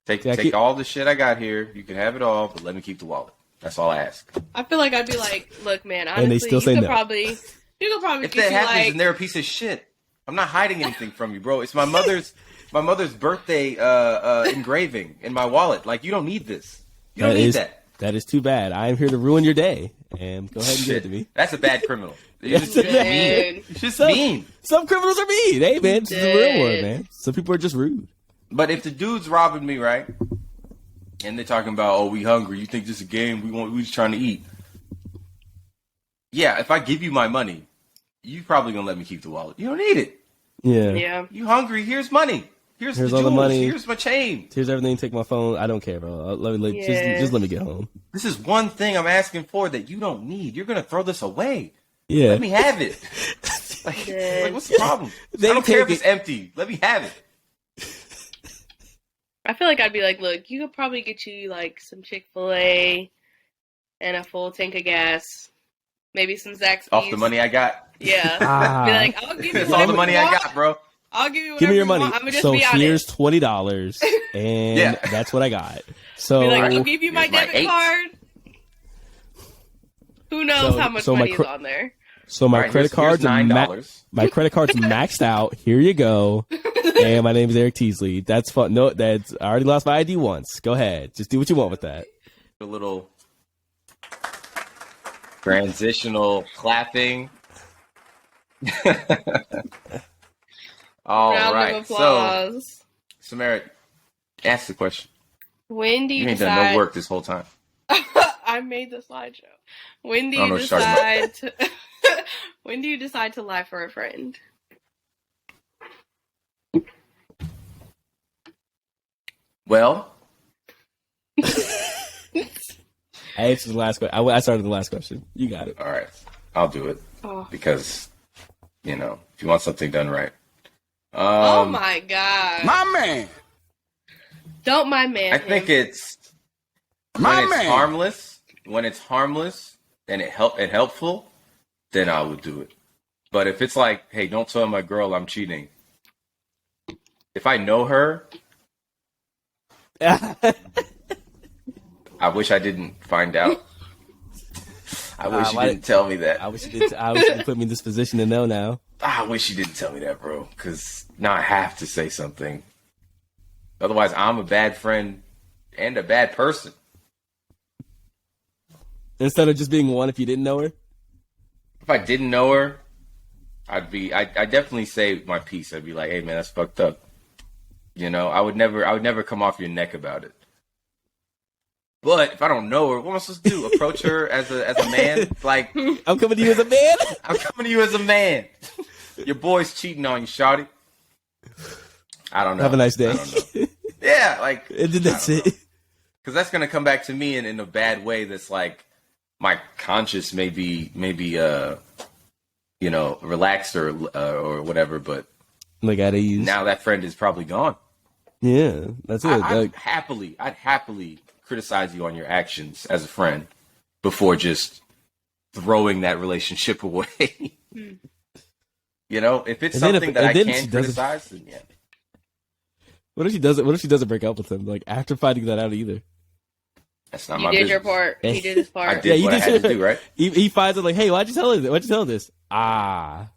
Take all the shit I got here. You can have it all, but let me keep the wallet. That's all I ask. I feel like I'd be like, look, man, honestly, And they still say you could no. probably If get that you happens like, and they're a piece of shit, I'm not hiding anything from you, bro. It's my mother's birthday engraving in my wallet. Like, you don't need this. You don't need that. That is too bad. I am here to ruin your day. And go ahead and give it to me. That's a bad criminal. Yes, It's just mean. dude, It's just mean. Some criminals are mean. Hey, man, it's the real world, man. Some people are just rude. But if the dude's robbing me, right, and they're talking about, oh, we hungry, you think this is a game, we just trying to eat. Yeah, if I give you my money, you probably gonna let me keep the wallet. You don't need it. yeah. You hungry? Here's money. Here's the all jewels. the money. Here's my chain. Here's everything. Take my phone. I don't care, bro. Yeah. Just let me get home. This is one thing I'm asking for that you don't need. You're gonna throw this away. Yeah. Let me have it. like, what's the problem? I don't care if it's empty. Let me have it. I feel like I'd be like, look, you could probably get you like some Chick-fil-A and a full tank of gas, maybe some Zaxby's. Off the money I got. Yeah. Ah. Be like, I'll give you That's whatever all the money you I want. got, bro. I'll give you whatever Give me your you money. want. I'm gonna just So be here's honest. $20, and Yeah. that's what I got. So Be like, I'll give you my Here's my debit 8. card. Who knows So- how much so my money is cr- on there? So my All right, credit here's card's $9. my credit card's maxed out. Here you go. And my name is Eric Teasley. That's fun. No, that's I already lost my ID once. Go ahead. Just do what you want with that. A little transitional clapping. All Round right. of So, applause. Samara, ask the question. When do You you ain't done decide? no work this whole time. I made the slideshow. When do I don't know you what you're talking decide to? When do you decide to lie for a friend? Well, I answered the last question. I started the last question. You got it. all right. I'll do it Oh, because, if you want something done right. oh my god! My man. Don't mind man. I think it's My when it's man. harmless. When it's harmless and and helpful, then I would do it. But if it's like, hey, don't tell my girl I'm cheating. If I know her, I wish I didn't find out. I wish you why- didn't tell me that. I wish you did. I wish you put me in this position to know now. I wish you didn't tell me that, bro. Because now I have to say something. Otherwise, I'm a bad friend and a bad person. Instead of just being one, if you didn't know her. If I didn't know her, I'd definitely say my piece. I'd be like, hey man, that's fucked up. I would never come off your neck about it. But if I don't know her, what am I supposed to do? Approach her as a man? Like, I'm coming to you as a man. I'm coming to you as a man. Your boy's cheating on you, shawty. I don't know. Have a nice day. I don't know. Yeah, like, And then that's it. because that's gonna come back to me in a bad way. That's like my conscience may be relaxed or whatever. But Like at ease. now that friend is probably gone. Yeah, that's it. I'd happily criticize you on your actions as a friend before just throwing that relationship away. If it's And then something if- that I and then can she doesn't- criticize, then yeah. What if she doesn't? What if she doesn't break up with him? Like after finding that out, either. That's not You my did business. your part. He did his I part. did you what I had to do, right? He finds it like, hey, why'd you tell her? Why'd you tell her this? Ah,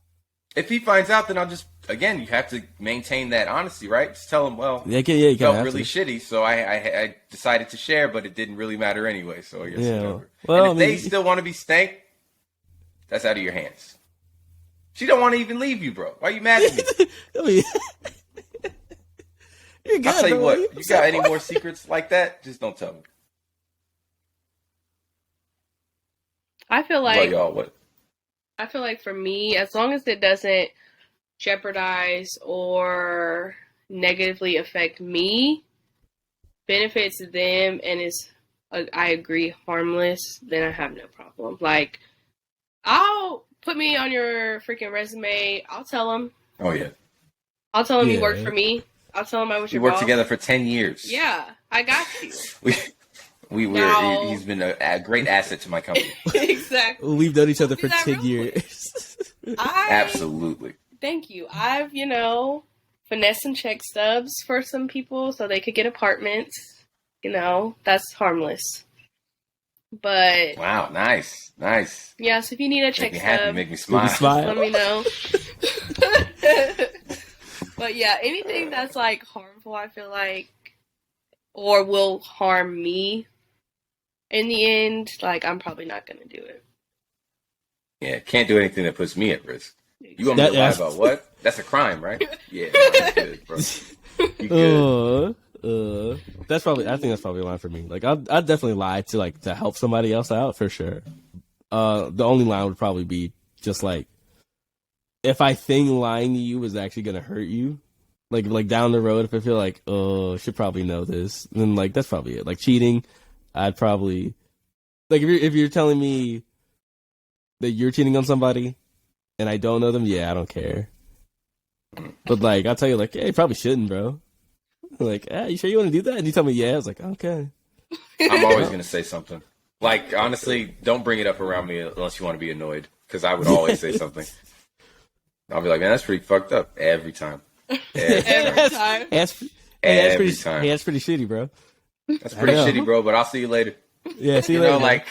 If he finds out, then I'll just, again, you have to maintain that honesty, right? Just tell him, well, you it felt can't really shitty, so I decided to share, but it didn't really matter anyway, so I guess Yeah. whatever. Well, and if I mean- they still want to be stank, that's out of your hands. She don't want to even leave you, bro. Why are you mad at me? I mean, you're good. I'll tell you bro. what, I'm you so got any far. more secrets like that, just don't tell me. I feel Well, like y'all, what? I feel like for me, as long as it doesn't jeopardize or negatively affect me, benefits them, and is I agree, harmless, then I have no problem. Like, I'll put me on your freaking resume. I'll tell them. Oh yeah. I'll tell them you Yeah. worked for me. I'll tell them I was We your worked boss. together for 10 years. Yeah, I got you. We're he's been a great asset to my company. Exactly. We've known each other for Do that 10 real quick. years. Absolutely. Thank you. I've, finessed and check stubs for some people so they could get apartments. That's harmless. But Wow, nice. yeah, so if you need a Make check me happy, stub, make me Make smile. me smile. let me know. But yeah, anything that's like harmful, I feel like, or will harm me in the end, like I'm probably not gonna do it. Yeah, can't do anything that puts me at risk. You want me to lie Yes. about what? That's a crime, right? Yeah, no, you good, bro. You good. I think that's probably a line for me. Like, I'd definitely lie to help somebody else out for sure. The only line would probably be just like, if I think lying to you is actually gonna hurt you, like down the road, if I feel like, I should probably know this, then like that's probably it. Like cheating, I'd probably like if you're telling me that you're cheating on somebody and I don't know them, yeah, I don't care. But like I'll tell you, like, hey, you probably shouldn't, bro. Like, you sure you want to do that? And you tell me, yeah. I was like, okay. I'm always gonna say something. Like, honestly, don't bring it up around me unless you want to be annoyed, because I would always say something. I'll be like, man, that's pretty fucked up every time. Every time. That's pretty shitty, bro. That's pretty I know. shitty, bro. But I'll see you later. Yeah, see You you later. know, like,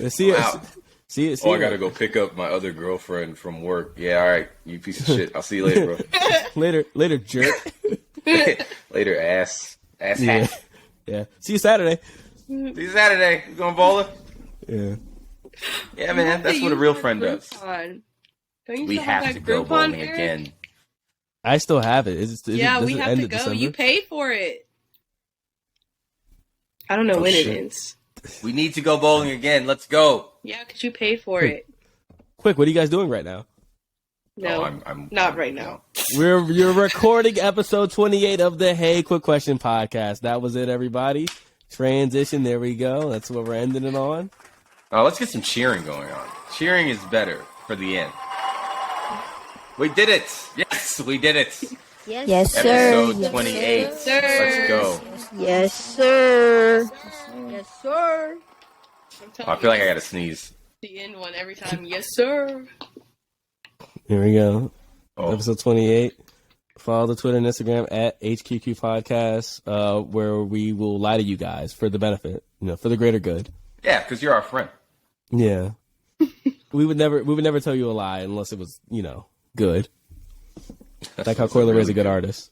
see you. wow. See it. Oh, I gotta go pick up my other girlfriend from work. Yeah, all right, you piece of shit. I'll see you later, bro. Later, jerk. Later, ass Yeah. hat. Yeah. See you Saturday. See you Saturday. You going bowling? Yeah. Yeah, man. That's what a real friend does. Groupon. Don't you We still have that to go Groupon, bowling Eric? again. I still have it. Yeah, does we it have end to in go. December? You paid for it. I don't know Oh, when shit. it ends. We need to go bowling again. Let's go. Yeah, because you paid for it. Quick, what are you guys doing right now? No, Oh, I'm not right now. You're recording episode 28 of the Hey Quick Question podcast. That was it, everybody. Transition. There we go. That's what we're ending it on. Let's get some cheering going on. Cheering is better for the end. We did it. Yes, we did it. Yes, sir. Episode Yes, 28. sir. Let's go. Yes, sir. Yes, sir. I'm Oh, telling I feel like you, I gotta sneeze. the end one every time. Yes, sir. Here we go. Oh, Episode 28. Follow the Twitter and Instagram at HQQ Podcast, where we will lie to you guys for the benefit, for the greater good. yeah, because you're our friend. Yeah. we would never tell you a lie unless it was, good. Like how Coyle Ray's a good artist.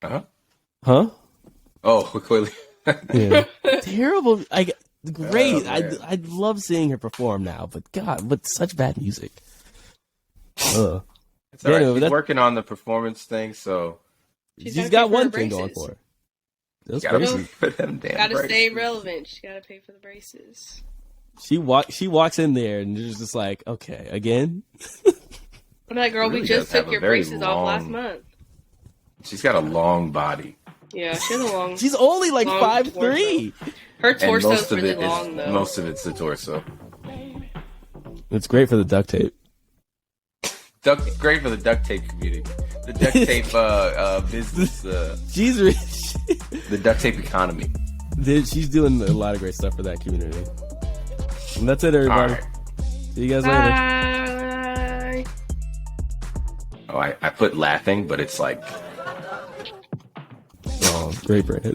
Uh-huh. Huh? Oh, clearly. Yeah. Terrible. Great. Oh, man. I love seeing her perform now, but God, but such bad music. Ugh. It's all right. Anyway, She's that's- working on the performance thing, so She's She's gotta got pay for her one thing going braces. for her. Those gotta braces. pay for them damn Gotta braces. stay relevant. She gotta pay for the braces. She walks in there and it's just like, okay, again? I'm like, girl, Really we just does have took a your very braces off last long- month. She's got a long body, Yeah, she has a long. She's only like Long 5'3". Her and torso's most of really it long is though. most of it's the torso. It's great for the duct tape. Great for the duct tape community, the duct tape business, She's the duct tape economy. she's doing a lot of great stuff for that community. And that's it, All everybody. right. See you guys later. Bye. Oh, I put laughing, but it's like Oh, great, Brandon.